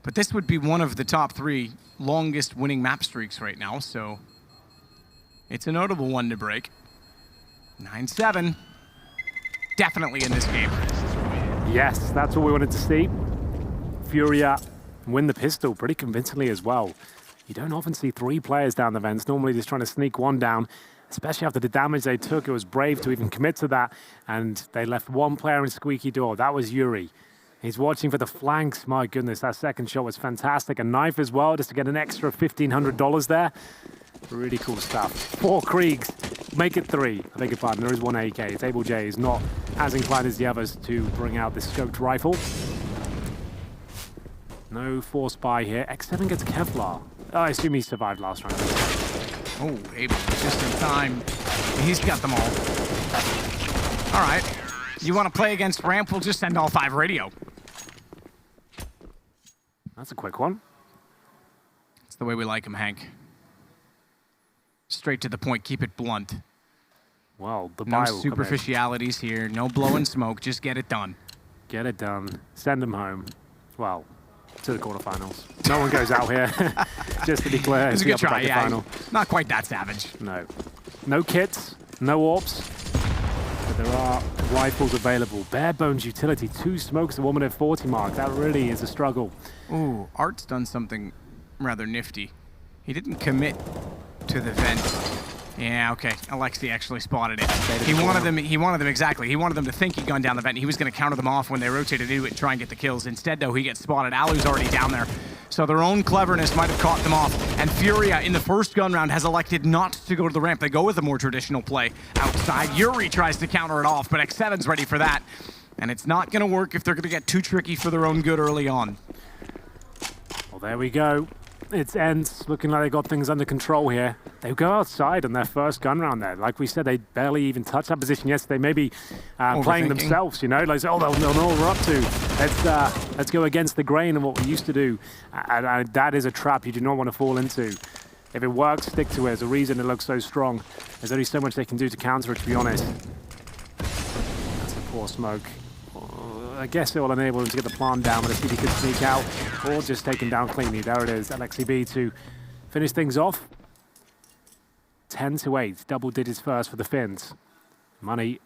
But this would be one of the top 3 longest winning map streaks right now, so it's a notable one to break. 9-7. Definitely in this game. Yes, that's what we wanted to see. Furia win the pistol pretty convincingly as well. You don't often see 3 players down the vents, normally just trying to sneak one down, especially after the damage they took. It was brave to even commit to that, and they left 1 player in Squeaky Door. That was Yuri. He's watching for the flanks. My goodness, that second shot was fantastic. A knife as well, just to get an extra $1,500 there. Really cool stuff. 4 Kriegs, make it 3. I beg your pardon, there is 1 AK. It's Able J is not as inclined as the others to bring out this scoped rifle. No force buy here. X7 gets Kevlar. Oh, I assume he survived last round. Oh, Able just in time. He's got them all. All right. You want to play against Ramp? We'll just send all 5 radio. That's a quick one. It's the way we like him, Hank. Straight to the point, keep it blunt. Well, the no buy will superficialities here, no blowing smoke, just get it done. Get it done. Send them home. Well, to the quarterfinals. No one goes out here. Just to be clear, it's a good try, yeah. Final. Not quite that savage. No. No kits, no AWPs. But there are rifles available. Bare bones utility, 2 smokes, a 1 minute 40 mark. That really is a struggle. Ooh, Art's done something rather nifty. He didn't commit to the vent. Yeah, okay. Alexi actually spotted it. He wanted them exactly. He wanted them to think he gunned down the vent. He was going to counter them off when they rotated into it and try and get the kills. Instead, though, he gets spotted. Alu's already down there. So their own cleverness might have caught them off. And Furia, in the first gun round, has elected not to go to the ramp. They go with a more traditional play outside. Yuri tries to counter it off, but X7's ready for that. And it's not going to work if they're going to get too tricky for their own good early on. Well, there we go. It's ENCE, looking like they got things under control here. They go outside on their first gun round there. Like we said, they barely even touched that position yesterday. Maybe playing themselves, you know, like, oh, they'll know what we're up to. Let's go against the grain of what we used to do. And that is a trap you do not want to fall into. If it works, stick to it. There's a reason it looks so strong. There's only so much they can do to counter it, to be honest. That's a poor smoke. I guess it will enable him to get the plant down, but if he could sneak out or just take him down cleanly. There it is, Alexi B to finish things off. 10-8, double digits first for the Finns. Money,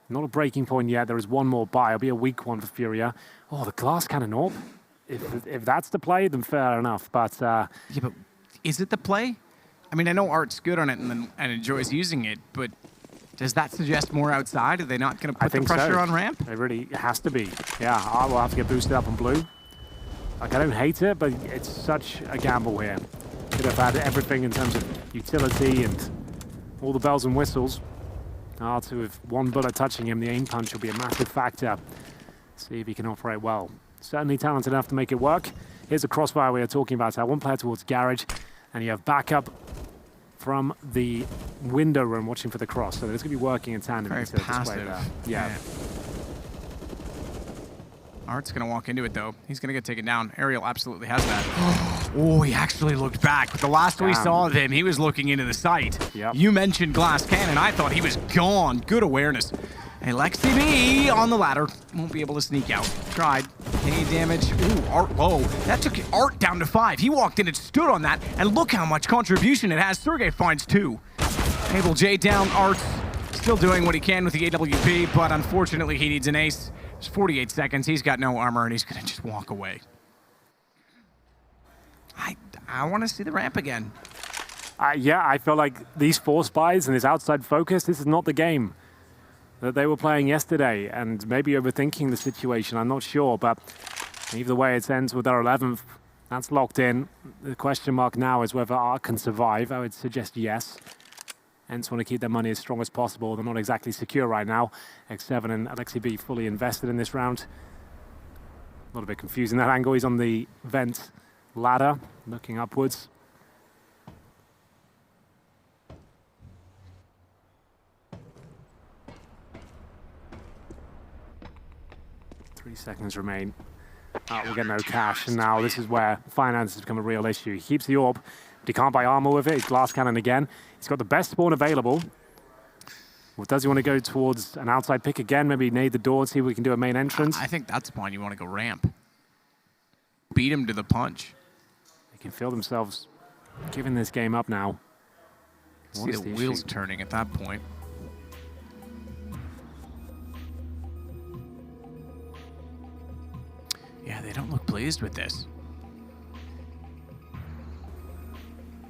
not a breaking point yet. There is one more buy. It'll be a weak one for Furia. Oh, the glass cannon orb. If that's the play, then fair enough. But Yeah, but is it the play? I mean, I know Art's good on it and enjoys using it, but does that suggest more outside? Are they not going to put the pressure on ramp? It really has to be. Yeah, I will have to get boosted up on blue. Like, I don't hate it, but it's such a gamble here. Could have had everything in terms of utility and all the bells and whistles. To with one bullet touching him, the aim punch will be a massive factor. See if he can operate well. Certainly talented enough to make it work. Here's a crossfire we are talking about. So one player towards garage, and you have backup from the window room watching for the cross. So there's going to be working in tandem. Very passive. There. Yeah. Art's going to walk into it, though. He's going to get taken down. Ariel absolutely has that. Oh, he actually looked back. The last we saw of him, he was looking into the sight. Yep. You mentioned glass cannon. I thought he was gone. Good awareness. And Lexi B on the ladder. Won't be able to sneak out. Tried. Any damage? Ooh, Art low. That took Art down to 5. He walked in and stood on that, and look how much contribution it has. Sergey finds 2. Able J down. Art still doing what he can with the AWP, but unfortunately he needs an ace. It's 48 seconds. He's got no armor, and he's going to just walk away. I want to see the ramp again. Yeah, I feel like these force buys and this outside focus, this is not the game that they were playing yesterday, and maybe overthinking the situation, I'm not sure, but either way it ends with our 11th. That's locked in. The question mark now is whether Arc can survive. I would suggest yes. ENCE want to keep their money as strong as possible. They're not exactly secure right now. X7 and Alexi B fully invested in this round. A little bit confusing that angle. He's on the vent ladder, looking upwards. Three seconds remain. We'll get no cash, and now this is where finance has become a real issue. He keeps the orb, but he can't buy armor with it. He's glass cannon again. He's got the best spawn available. Well, does he want to go towards an outside pick again? Maybe nade the door, see if we can do a main entrance. I think that's fine. You want to go ramp. Beat him to the punch. They can feel themselves giving this game up now. See the wheels turning at that point. Yeah, they don't look pleased with this.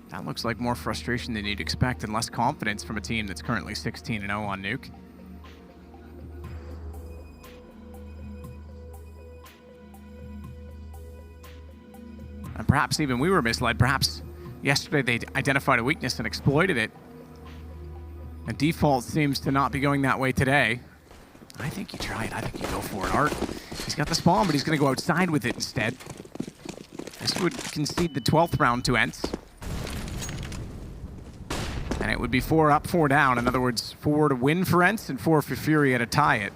That looks like more frustration than you'd expect and less confidence from a team that's currently 16-0 on Nuke. And perhaps even we were misled. Perhaps yesterday they identified a weakness and exploited it. The default seems to not be going that way today. I think you try it. I think you go for it, Art. He's got the spawn, but he's going to go outside with it instead. This would concede the 12th round to ENCE. And it would be 4 up, 4 down. In other words, 4 to win for ENCE and 4 for Furia to tie it.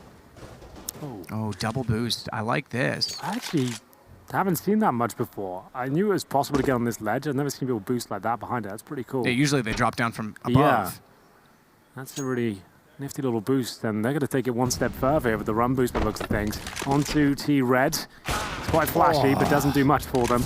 Oh, double boost. I like this. I actually haven't seen that much before. I knew it was possible to get on this ledge. I've never seen people boost like that behind it. That's pretty cool. Yeah, usually they drop down from above. Yeah. That's a really nifty little boost, and they're going to take it one step further here with the run boost by the looks of things. Onto T-Red. It's quite flashy, but doesn't do much for them.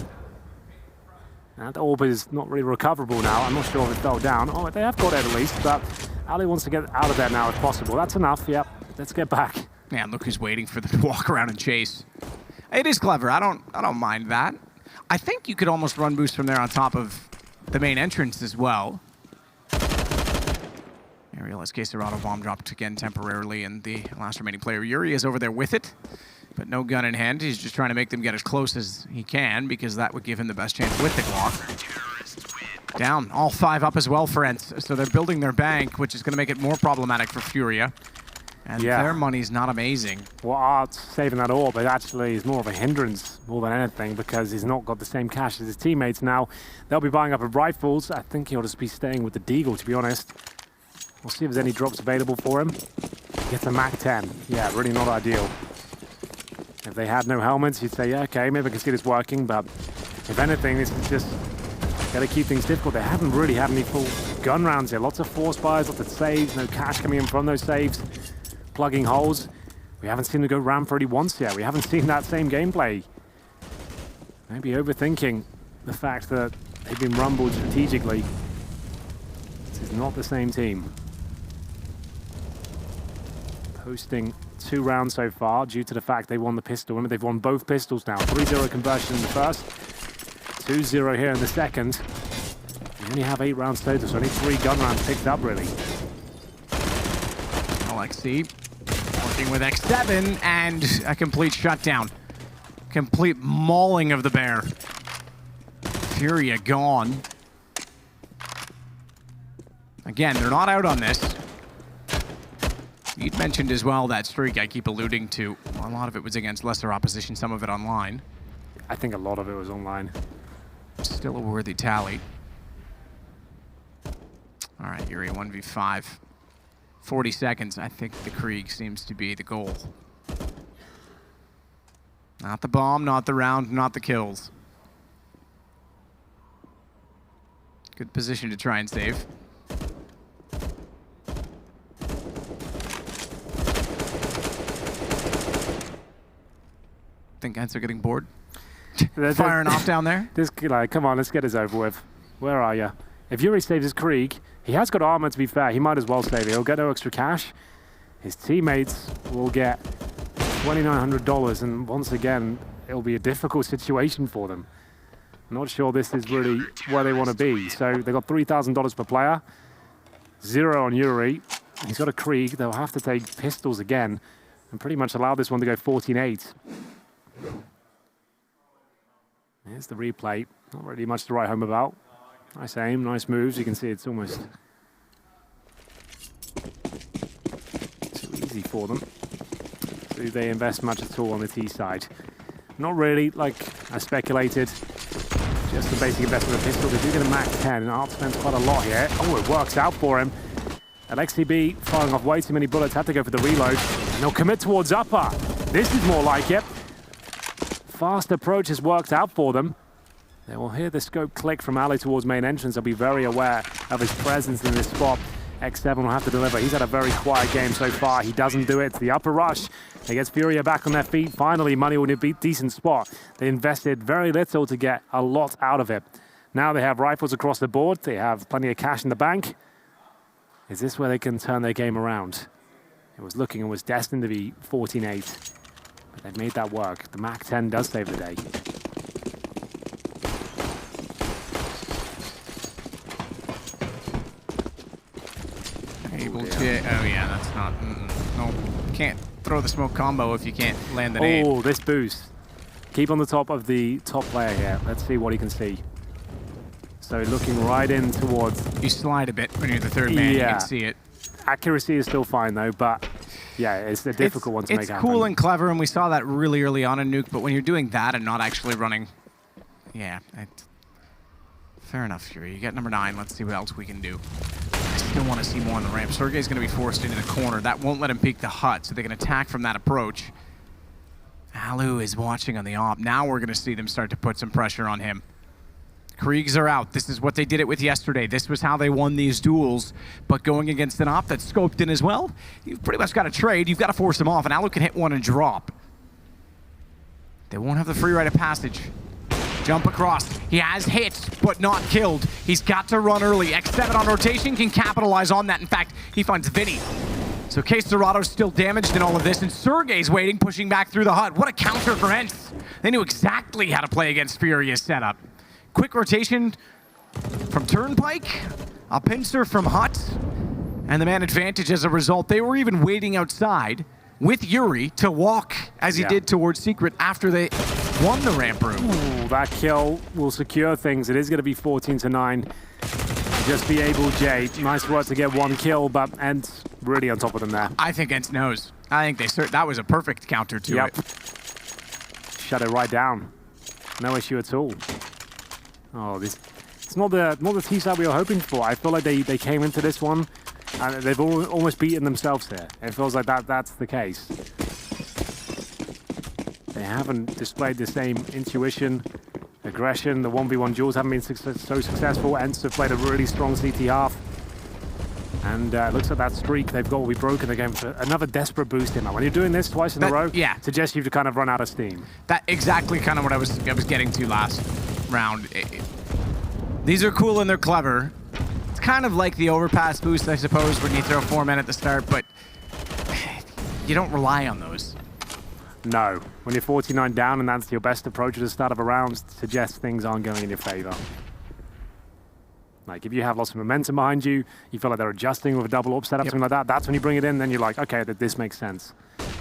That orb is not really recoverable now. I'm not sure if it fell down. Oh, they have got it at least, but Ali wants to get out of there now if possible. That's enough, yep. Let's get back. Man, look who's waiting for them to walk around and chase. It is clever. I don't mind that. I think you could almost run boost from there on top of the main entrance as well. Ariel CORSAIR bomb dropped again temporarily, and the last remaining player, Yuri, is over there with it, but no gun in hand. He's just trying to make them get as close as he can, because that would give him the best chance with the Glock. Down, all 5 up as well for ENCE, so they're building their bank, which is going to make it more problematic for Furia. And their money's not amazing. Well, Art's saving that orb, but actually is more of a hindrance more than anything, because he's not got the same cash as his teammates now. They'll be buying up with rifles. I think he'll just be staying with the Deagle, to be honest. We'll see if there's any drops available for him. Gets a Mac 10. Yeah, really not ideal. If they had no helmets, you'd say, yeah, okay, maybe I can see this working, but if anything, this is just got to keep things difficult. They haven't really had any full gun rounds here. Lots of force fires, lots of saves, no cash coming in from those saves. Plugging holes. We haven't seen them go ramp already once yet. We haven't seen that same gameplay. Maybe overthinking the fact that They've been rumbled strategically. This is not the same team. Posting 2 rounds so far due to the fact they won the pistol. Remember, they've won both pistols now. 3-0 conversion in the first, 2-0 here in the second. We only have 8 rounds total, so only 3 gun rounds picked up, really. Alexi working with X7 and a complete shutdown. Complete mauling of the bear. Furia gone. Again, they're not out on this. You'd mentioned as well that streak I keep alluding to. A lot of it was against lesser opposition, some of it online. I think a lot of it was online. Still a worthy tally. All right, Yuri, 1v5. 40 seconds. I think the Krieg seems to be the goal. Not the bomb, not the round, not the kills. Good position to try and save. Think ENCE are getting bored. Firing off down there. This guy, come on, let's get this over with. Where are you? If Yuri saves his Krieg, he has got armor, to be fair. He might as well save it. He'll get no extra cash. His teammates will get $2,900, and once again, it'll be a difficult situation for them. I'm not sure this is really where they want to be. So they got $3,000 per player. 0 on Yuri. He's got a Krieg. They'll have to take pistols again and pretty much allow this one to go 14-8. Here's the replay. Not really much to write home about. Nice aim, nice moves. You can see it's almost too easy for them. Do they invest much at all on the T side? Not really, like I speculated. Just the basic investment of pistol. They do get a Mac 10, and Art spends quite a lot here. Oh, it works out for him. Alexi B firing off way too many bullets, had to go for the reload, and they'll commit towards upper. This is more like it. Fast approach has worked out for them. They will hear the scope click from Ali towards main entrance. They'll be very aware of his presence in this spot. X7 will have to deliver. He's had a very quiet game so far. He doesn't do it. It's the upper rush. He gets Furia back on their feet. Finally, money will be a decent spot. They invested very little to get a lot out of it. Now they have rifles across the board. They have plenty of cash in the bank. Is this where they can turn their game around? It was looking and was destined to be 14-8. But they've made that work. The Mac 10 does save the day. Able to, oh yeah, that's not, no, can't throw the smoke combo if you can't land the nade. Oh, this boost. Keep on the top of the top player here. Let's see what he can see. So looking right in towards... You slide a bit when you're the third man, you can see it. Accuracy is still fine though, but yeah, it's a difficult one to make happen. It's cool and clever, and we saw that really early on in Nuke, but when you're doing that and not actually running, yeah, fair enough, Fury. You got number 9, let's see what else we can do. I still want to see more on the ramp. Sergey's going to be forced into the corner. That won't let him peek the hut, so they can attack from that approach. Alu is watching on the op. Now we're going to see them start to put some pressure on him. Kriegs are out. This is what they did it with yesterday. This was how they won these duels. But going against an op that's scoped in as well, you've pretty much got to trade. You've got to force him off, and Alu can hit one and drop. They won't have the free rite of passage. Jump across. He has hit, but not killed. He's got to run early. X7 on rotation can capitalize on that. In fact, he finds Vinny. So Case Dorado's still damaged in all of this, and Sergey's waiting, pushing back through the hut. What a counter for ENCE. They knew exactly how to play against Furia's setup. Quick rotation from Turnpike, a pincer from Hut, and the man advantage as a result. They were even waiting outside with Yuri to walk as he did towards Secret after they won the ramp room. Ooh, that kill will secure things. It is going to be 14-9. Just be able, Jay. Nice work to get one kill, but ENCE really on top of them there. I think ENCE knows. I think that was a perfect counter to it. Shut it right down. No issue at all. Oh, it's not the T-side we were hoping for. I feel like they came into this one and they've almost beaten themselves here. It feels like that's the case. They haven't displayed the same intuition, aggression. The 1v1 duels haven't been so successful. ENCE have played a really strong CT half. And it looks like that streak they've got will be broken. They're going for another desperate boost in that. When you're doing this twice in a row, suggests you to kind of run out of steam. That exactly kind of what I was getting to last round. These are cool and they're clever. It's kind of like the overpass boost, I suppose, when you throw 4 men at the start, but you don't rely on those. No. When you're 49 down and that's your best approach at the start of a round, suggests things aren't going in your favor. Like, if you have lots of momentum behind you, you feel like they're adjusting with a double up setup, something like that, that's when you bring it in, then you're like, okay, this makes sense.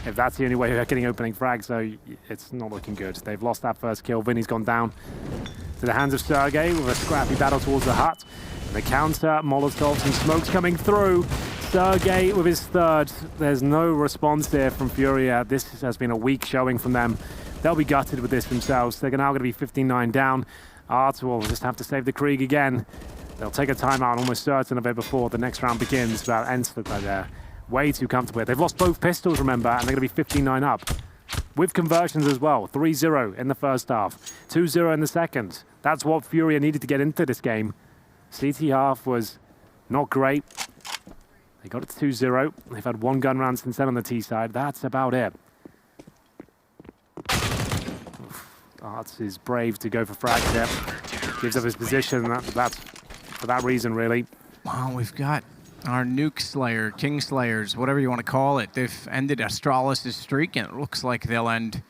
If that's the only way you're getting opening frags, so it's not looking good. They've lost that first kill. Vinny's gone down to the hands of Sergey with a scrappy battle towards the hut. And the counter, Molotovs and smokes coming through. Sergey with his third. There's no response here from Furia. This has been a weak showing from them. They'll be gutted with this themselves. They're now going to be 15-9 down. Art will just have to save the Krieg again. They'll take a timeout, almost certain of it before the next round begins. But ENCE look like they're way too comfortable. They've lost both pistols, remember, and they're going to be 15-9 up. With conversions as well. 3-0 in the first half. 2-0 in the second. That's what Furia needed to get into this game. CT half was not great. They got it to 2-0. They've had one gun round since then on the T side. That's about it. Arts is brave to go for frag here. Gives up his position. That's for that reason, really. Well, we've got our Nuke Slayer, King Slayers, whatever you want to call it. They've ended Astralis' streak, and it looks like they'll end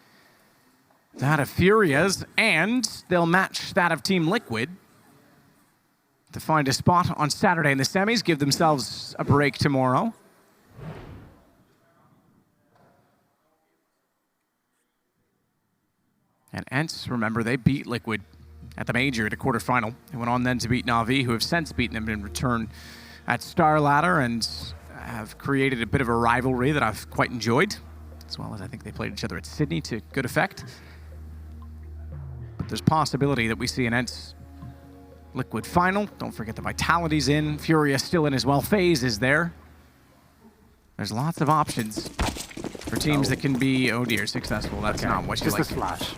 that of Furia's, and they'll match that of Team Liquid to find a spot on Saturday in the semis, give themselves a break tomorrow. And ENCE, remember, they beat Liquid at the Major at a quarterfinal. They went on then to beat Na'Vi, who have since beaten them in return at Star Ladder, and have created a bit of a rivalry that I've quite enjoyed, as well as I think they played each other at Sydney to good effect. But there's possibility that we see an ENCE Liquid final. Don't forget the Vitality's in. Furia still in as well. FaZe is there. There's lots of options for teams that can be, oh dear, successful. That's not what you like. Just a slash.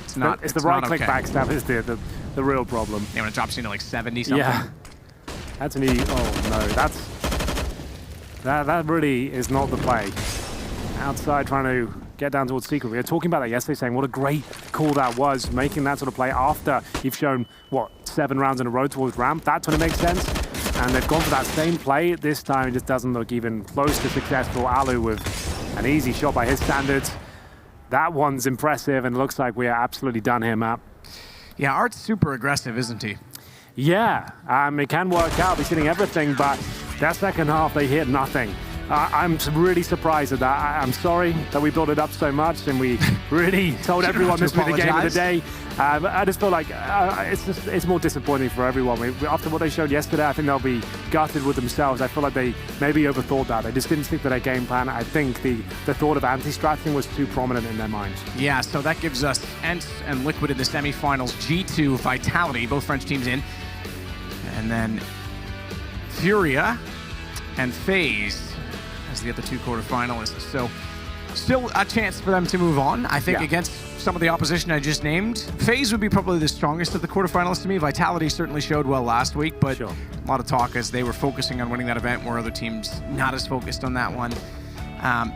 It's not. It's the right-click backstab is the real problem. Yeah, when it drops into like 70 something. Yeah. That's an E. Oh no, that really is not the play. Outside trying to get down towards Secret. We were talking about that yesterday, saying what a great call that was, making that sort of play after you've shown, what, 7 rounds in a row towards ramp. That's when it makes sense. And they've gone for that same play. This time it just doesn't look even close to successful. Alu with an easy shot by his standards. That one's impressive, and looks like we are absolutely done here, Matt. Yeah, Art's super aggressive, isn't he? Yeah, it can work out. He's hitting everything, but that second half, they hit nothing. I'm really surprised at that. I'm sorry that we built it up so much and we really told everyone this would be the game of the day. I just feel like it's more disappointing for everyone. After what they showed yesterday, I think they'll be gutted with themselves. I feel like they maybe overthought that. They just didn't stick to their game plan. I think the thought of anti-stratting was too prominent in their minds. Yeah, so that gives us ENCE and Liquid in the semifinals. G2, Vitality, both French teams in. And then Furia and FaZe as the other 2 quarterfinalists. So still a chance for them to move on. I think against some of the opposition I just named, FaZe would be probably the strongest of the quarterfinalists to me. Vitality certainly showed well last week, but a lot of talk as they were focusing on winning that event, where other teams not as focused on that one.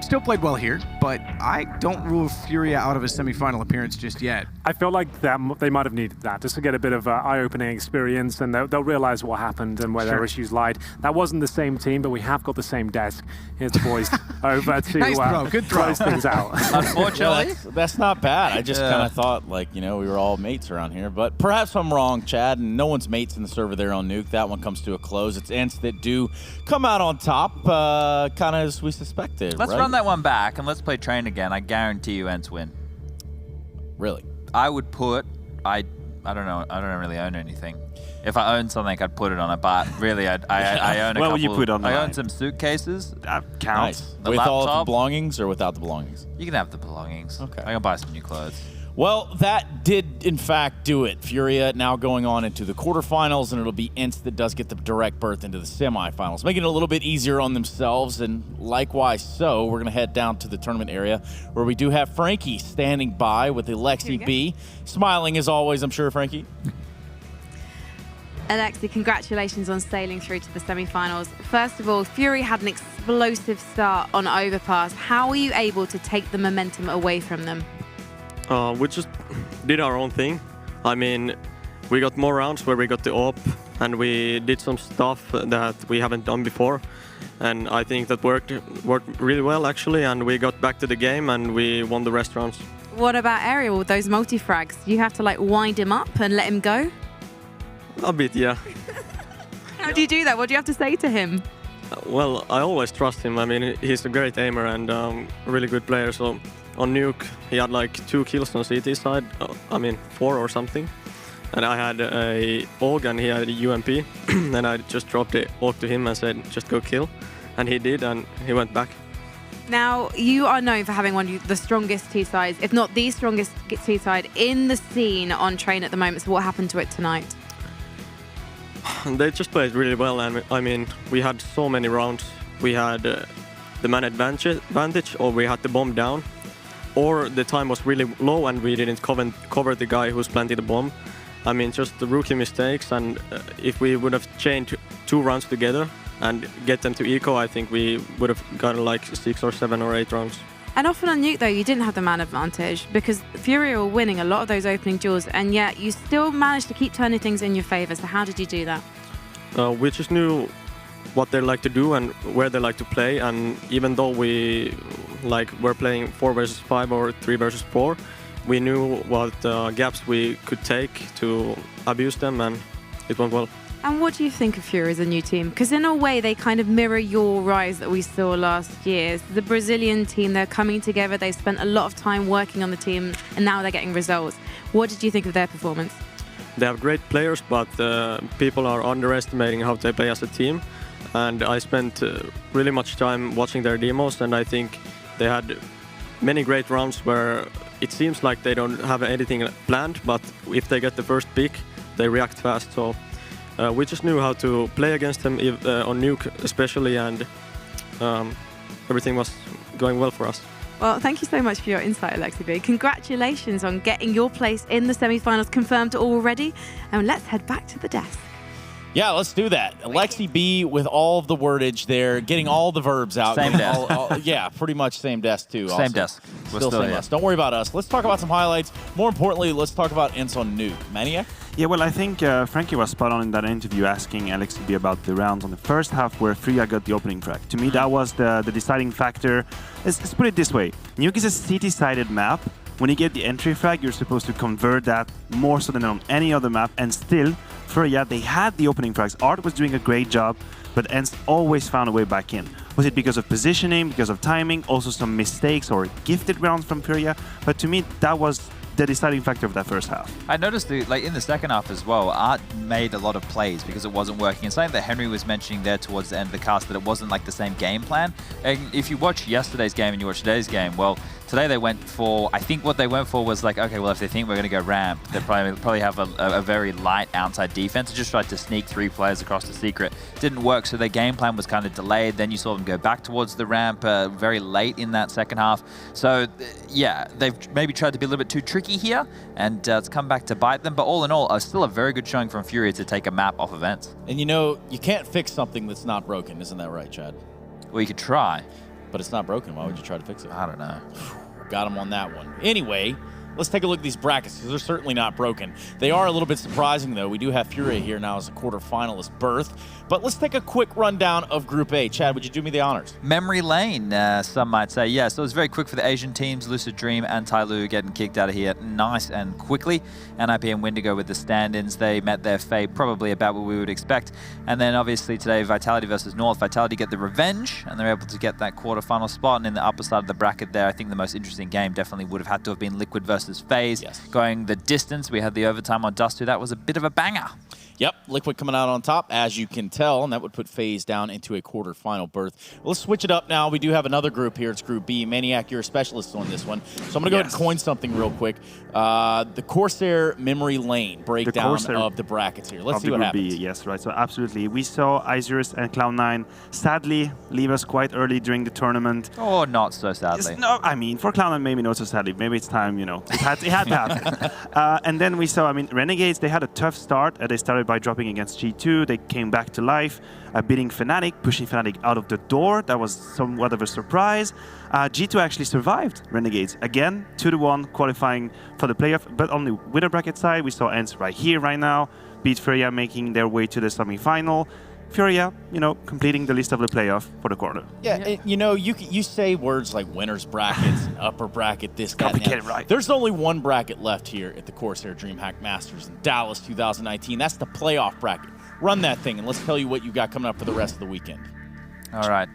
Still played well here, but I don't rule Furia out of a semifinal appearance just yet. I feel like that they might have needed that just to get a bit of eye-opening experience, and they'll realize what happened and where their issues lied. That wasn't the same team, but we have got the same desk. Here's the boys over to nice throw. Good throw. close things out. Unfortunately. That's not bad. I just kind of thought, like, we were all mates around here. But perhaps I'm wrong, Chad, and no one's mates in the server there on Nuke. That one comes to a close. It's ENCE that do come out on top, kind of as we suspected. Let's run that one back and let's play train again. I guarantee you ENCE win. Really? I would put, I don't know, I don't really own anything. If I owned something, I'd put it on it, but really I own a couple. What would you put on the I line? own some suitcases. That counts. Nice. The With all laptop? the belongings or without the belongings? You can have the belongings. Okay. I can buy some new clothes. Well, that did, in fact, do it. Furia now going on into the quarterfinals, and it'll be ENCE that does get the direct berth into the semifinals, making it a little bit easier on themselves, and likewise so. We're going to head down to the tournament area, where we do have Frankie standing by with the Lexi B. Smiling as always, I'm sure, Frankie. Alexi, congratulations on sailing through to the semi-finals. First of all, Fury had an explosive start on Overpass. How were you able to take the momentum away from them? We just did our own thing. I mean, we got more rounds where we got the AWP, and we did some stuff that we haven't done before. And I think that worked really well, actually, and we got back to the game, and we won the rest rounds. What about Ariel with those multi-frags? You have to like wind him up and let him go? A bit, yeah. How do you do that? What do you have to say to him? Well, I always trust him. I mean, he's a great aimer and a really good player. So on Nuke, he had like 2 kills on CT side. I mean, 4 or something. And I had a AUG and he had a UMP. And I just dropped the AUG to him and said, just go kill. And he did, and he went back. Now, you are known for having one of the strongest T-sides, if not the strongest T-side in the scene on Train at the moment. So what happened to it tonight? They just played really well, and I mean, we had so many rounds. We had the man advantage, or we had the bomb down, or the time was really low and we didn't cover the guy who's planting the bomb. I mean, just the rookie mistakes, and if we would have chained 2 rounds together and get them to eco, I think we would have gotten like 6 or 7 or 8 rounds. And often on Nuke, though, you didn't have the man advantage because Furia were winning a lot of those opening duels, and yet you still managed to keep turning things in your favor. So how did you do that? We just knew what they like to do and where they like to play, and even though we were playing 4 versus 5 or 3 versus 4, we knew what gaps we could take to abuse them, and it went well. And what do you think of Furia as a new team? Because in a way, they kind of mirror your rise that we saw last year. The Brazilian team, they're coming together. They've spent a lot of time working on the team, and now they're getting results. What did you think of their performance? They have great players, but people are underestimating how they play as a team. And I spent really much time watching their demos, and I think they had many great rounds where it seems like they don't have anything planned, but if they get the first pick, they react fast. So we just knew how to play against them on Nuke especially, and everything was going well for us. Well, thank you so much for your insight, Alexi B. Congratulations on getting your place in the semi-finals confirmed already. And let's head back to the desk. Yeah, let's do that. Alexi B with all of the wordage there, getting all the verbs out. Same desk. Yeah, pretty much same desk too. Same also. desk. We're Still same desk. Don't worry about us. Let's talk about some highlights. More importantly, let's talk about ENCE on Nuke. Maniac? Yeah, well, I think Frankie was spot on in that interview asking Alexi B about the rounds on the first half where Furia got the opening frag. To me, that was the deciding factor. Let's put it this way. Nuke is a CT-sided map. When you get the entry frag, you're supposed to convert that more so than on any other map. And still, Furia, they had the opening frags. Art was doing a great job, but ENCE always found a way back in. Was it because of positioning, because of timing, also some mistakes or gifted rounds from Furia? But to me, that was the deciding factor of that first half. I noticed in the second half as well, Art made a lot of plays because it wasn't working. And something that Henry was mentioning there towards the end of the cast, that it wasn't like the same game plan. And if you watch yesterday's game and you watch today's game, well, today they went for, I think what they went for was like, okay, well, if they think we're going to go ramp, they probably have a very light outside defense. They just tried to sneak 3 players across the secret. Didn't work, so their game plan was kind of delayed. Then you saw them go back towards the ramp very late in that second half. So, yeah, they've maybe tried to be a little bit too tricky here, and it's come back to bite them. But all in all, still a very good showing from Furia to take a map off of ENCE. And you know, you can't fix something that's not broken. Isn't that right, Chad? Well, you could try. But it's not broken. Why would you try to fix it? I don't know. Got him on that one. Anyway, let's take a look at these brackets because they're certainly not broken. They are a little bit surprising, though. We do have Furia here now as a quarterfinalist berth. But let's take a quick rundown of Group A. Chad, would you do me the honors? Memory lane, some might say. Yeah, so it was very quick for the Asian teams. Lucid Dream and Tyloo getting kicked out of here nice and quickly. NIP and Wendigo with the stand-ins. They met their fate probably about what we would expect. And then obviously today, Vitality versus North. Vitality get the revenge, and they're able to get that quarterfinal spot. And in the upper side of the bracket there, I think the most interesting game definitely would have had to have been Liquid versus FaZe. Yes. Going the distance. We had the overtime on Dust 2. That was a bit of a banger. Yep, Liquid coming out on top, as you can tell, and that would put FaZe down into a quarterfinal berth. Let's switch it up now. We do have another group here. It's Group B. Maniac, you're a specialist on this one. So I'm going to go ahead and coin something real quick. The CORSAIR memory lane breakdown of the brackets here. Let's see what happens. B, yes, right. So absolutely. We saw Isurus and Cloud9 sadly leave us quite early during the tournament. Oh, not so sadly. No, I mean, for Cloud9, maybe not so sadly. Maybe it's time, you know. It had to happen. And then we saw, I mean, Renegades, they had a tough start. They started started by dropping against G2. They came back to life, beating Fnatic, pushing Fnatic out of the door. That was somewhat of a surprise. G2 actually survived Renegades. Again, 2-1 qualifying for the playoff, but on the winner bracket side, we saw ENCE right here, right now, beat Furia, making their way to the semi-final. Furia, completing the list of the playoff for the quarter. Yeah, you say words like winners brackets, upper bracket, this, that, and Get it that. right. There's only one bracket left here at the CORSAIR DreamHack Masters in Dallas 2019. That's the playoff bracket. Run that thing, and let's tell you what you got coming up for the rest of the weekend. All right,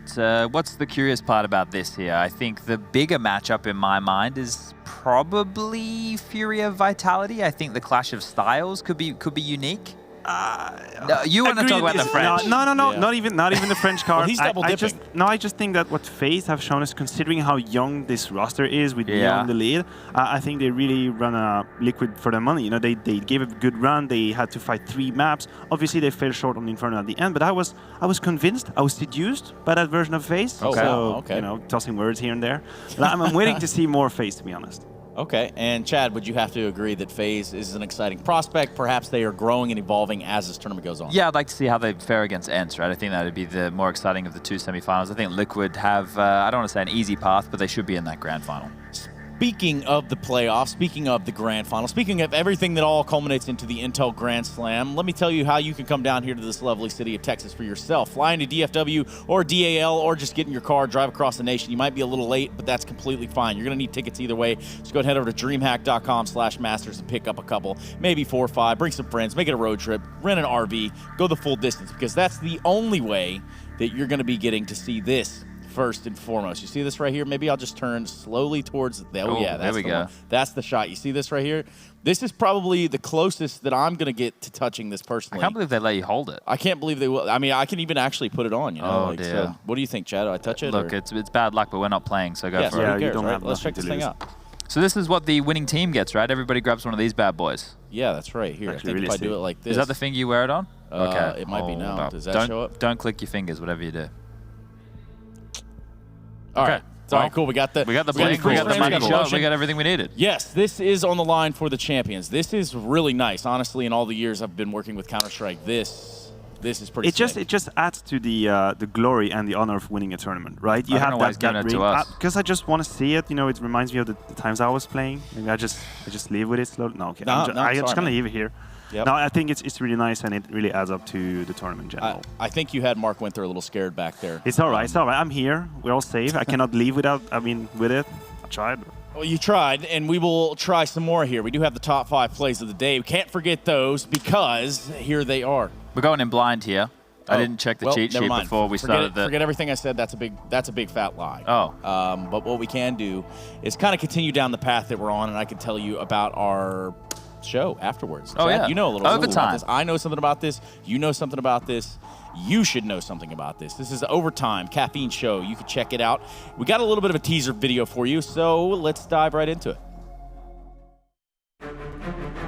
what's the curious part about this here? I think the bigger matchup in my mind is probably Furia Vitality. I think the clash of styles could be unique. No, you want to talk about the French? No, yeah. not even the French card. Well, he's double dipping. I just think that what FaZe have shown us, considering how young this roster is with Neon in the lead, I think they really run a liquid for their money. They gave a good run. They had to fight 3 maps. Obviously, they fell short on Inferno at the end, but I was convinced. I was seduced by that version of FaZe. Okay. So, okay. Tossing words here and there. I'm waiting to see more FaZe, to be honest. Okay, and Chad, would you have to agree that FaZe is an exciting prospect? Perhaps they are growing and evolving as this tournament goes on. Yeah, I'd like to see how they fare against ENCE, right? I think that would be the more exciting of the 2 semifinals. I think Liquid have, I don't want to say an easy path, but they should be in that grand final. Speaking of the playoffs, speaking of the grand final, speaking of everything that all culminates into the Intel Grand Slam, let me tell you how you can come down here to this lovely city of Texas for yourself. Fly into DFW or DAL or just get in your car, drive across the nation. You might be a little late, but that's completely fine. You're going to need tickets either way. Just go ahead and head over to DreamHack.com/masters and pick up a couple, maybe 4 or 5. Bring some friends, make it a road trip, rent an RV, go the full distance, because that's the only way that you're going to be getting to see this. First and foremost, you see this right here? Maybe I'll just turn slowly towards the, yeah, that's there we go. One. That's the shot. You see this right here? This is probably the closest that I'm going to get to touching this personally. I can't believe they let you hold it. I can't believe they will. I mean, I can even actually put it on, Oh, dear. So what do you think, Chad? Do I touch it? Look, it's bad luck, but we're not playing, so go for who it. cares, don't right? have Let's check nothing this to thing lose. out. So this is what the winning team gets, right? Everybody grabs one of these bad boys. Yeah, that's right. Here, Actually, I think really if I do sick. it like this. Is that the finger you wear it on? Okay. It might be Hold now. up. Does that show up? Don't click your fingers, whatever you do. All right. All right, cool. We got the bling, cool we got the frames, money we got shot, lotion. we got everything we needed. Yes, this is on the line for the champions. This is really nice. Honestly, in all the years I've been working with Counter-Strike, this is pretty sick. It just adds to the glory and the honor of winning a tournament, right? You I don't have know why he's giving it to us. Because I just want to see it. It reminds me of the times I was playing. Maybe I just live with it slowly. No, okay. I'm just gonna leave it here. Yep. No, I think it's really nice, and it really adds up to the tournament in general. I think you had Mark Winter a little scared back there. It's all right. It's all right. I'm here. We're all safe. I cannot leave with it. I tried. Well, you tried, and we will try some more here. We do have the top 5 plays of the day. We can't forget those because here they are. We're going in blind here. I didn't check the cheat sheet before we started. Forget everything I said. That's a big fat lie. Oh. But what we can do is kind of continue down the path that we're on, and I can tell you about our show afterwards. Oh, Chad, yeah. You know a little something Overtime. about this. I know something about this. You know something about this. You should know something about this. This is Overtime Caffeine Show. You can check it out. We got a little bit of a teaser video for you, so let's dive right into it.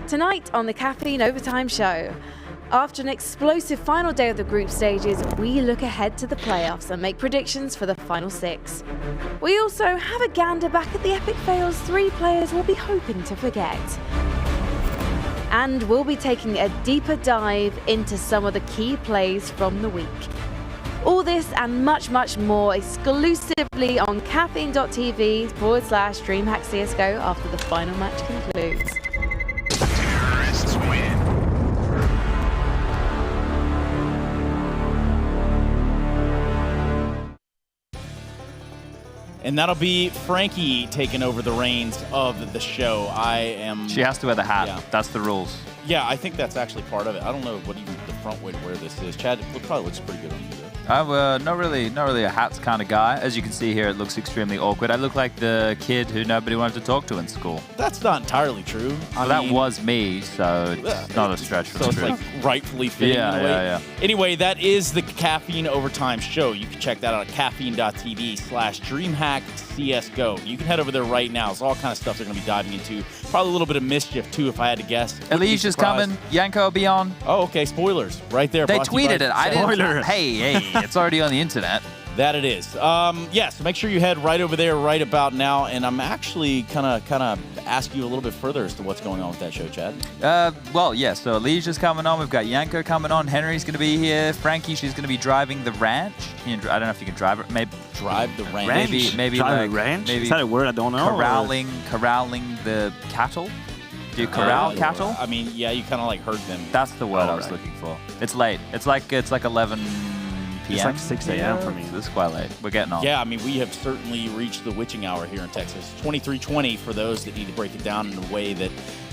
Tonight on the Caffeine Overtime Show. After an explosive final day of the group stages, we look ahead to the playoffs and make predictions for the final 6. We also have a gander back at the epic fails 3 players will be hoping to forget. And we'll be taking a deeper dive into some of the key plays from the week. All this and much, much more exclusively on caffeine.tv/DreamHack CSGO after the final match concludes. Terrorists win. And that'll be Frankie taking over the reins of the show. She has to wear the hat. Yeah. That's the rules. Yeah, I think that's actually part of it. I don't know what even the front way to wear this is. Chad, it probably looks pretty good on you, though. I'm not really a hats kind of guy. As you can see here, it looks extremely awkward. I look like the kid who nobody wanted to talk to in school. That's not entirely true. Well, that was me, so it's not a stretch from So the it's truth. like rightfully fitting in a way. Yeah. Anyway, that is the Caffeine Overtime Show. You can check that out at caffeine.tv/DreamHack CSGO. You can head over there right now. There's all kind of stuff they're going to be diving into. Probably a little bit of mischief, too, if I had to guess. Alicia's coming. Yanko will be on. Oh, okay. Spoilers. Right there. They brought to you tweeted by it. I Chad. didn't. Hey, it's already on the internet. That it is. Yeah, so make sure you head right over there right about now. And I'm actually kind of ask you a little bit further as to what's going on with that show, Chad. Well, yeah, so Alicia's coming on. We've got Yanko coming on. Henry's going to be here. Frankie, she's going to be driving the ranch. I don't know if you can drive it. Maybe drive the ranch. Maybe Drive like, ranch? maybe Is that a word I don't know? corralling the cattle. Do you corral cattle? I mean, yeah, you kind of like herd them. That's the word I was right. looking for. It's late. It's like 11 p.m. It's like 6 a.m. for me. This is quite late. We're getting on. Yeah, I mean, we have certainly reached the witching hour here in Texas. 23:20 for those that need to break it down in a way that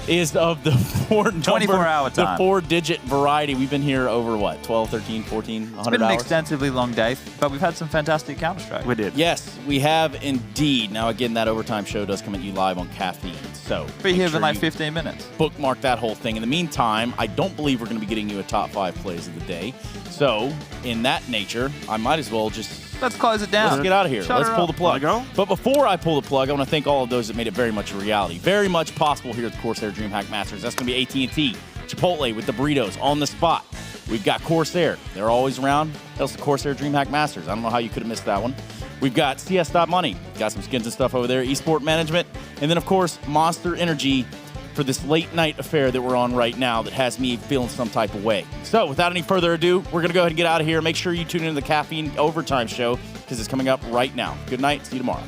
is of the 24-hour time. The 4-digit variety. We've been here over, what, 12, 13, 14, 100 It's been an hours? extensively long day, but we've had some fantastic Counter-Strike. We did. Yes, we have indeed. Now, again, that overtime show does come at you live on Caffeine. So Be make here sure in like you 15 minutes. bookmark that whole thing. In the meantime, I don't believe we're going to be getting you a top 5 plays of the day. So, in that nature, I might as well just Let's close it down. let's get out of here. Shut Let's her pull up. the plug. Wanna go? But before I pull the plug, I want to thank all of those that made it very much a reality. Very much possible here at the Corsair DreamHack Masters. That's going to be AT&T, Chipotle with the burritos on the spot. We've got Corsair. They're always around. That's the Corsair DreamHack Masters. I don't know how you could have missed that one. We've got CS.Money. Got some skins and stuff over there. Esport Management. And then, of course, Monster Energy for this late night affair that we're on right now that has me feeling some type of way. So without any further ado, we're going to go ahead and get out of here. Make sure you tune into the Caffeine Overtime Show because it's coming up right now. Good night. See you tomorrow.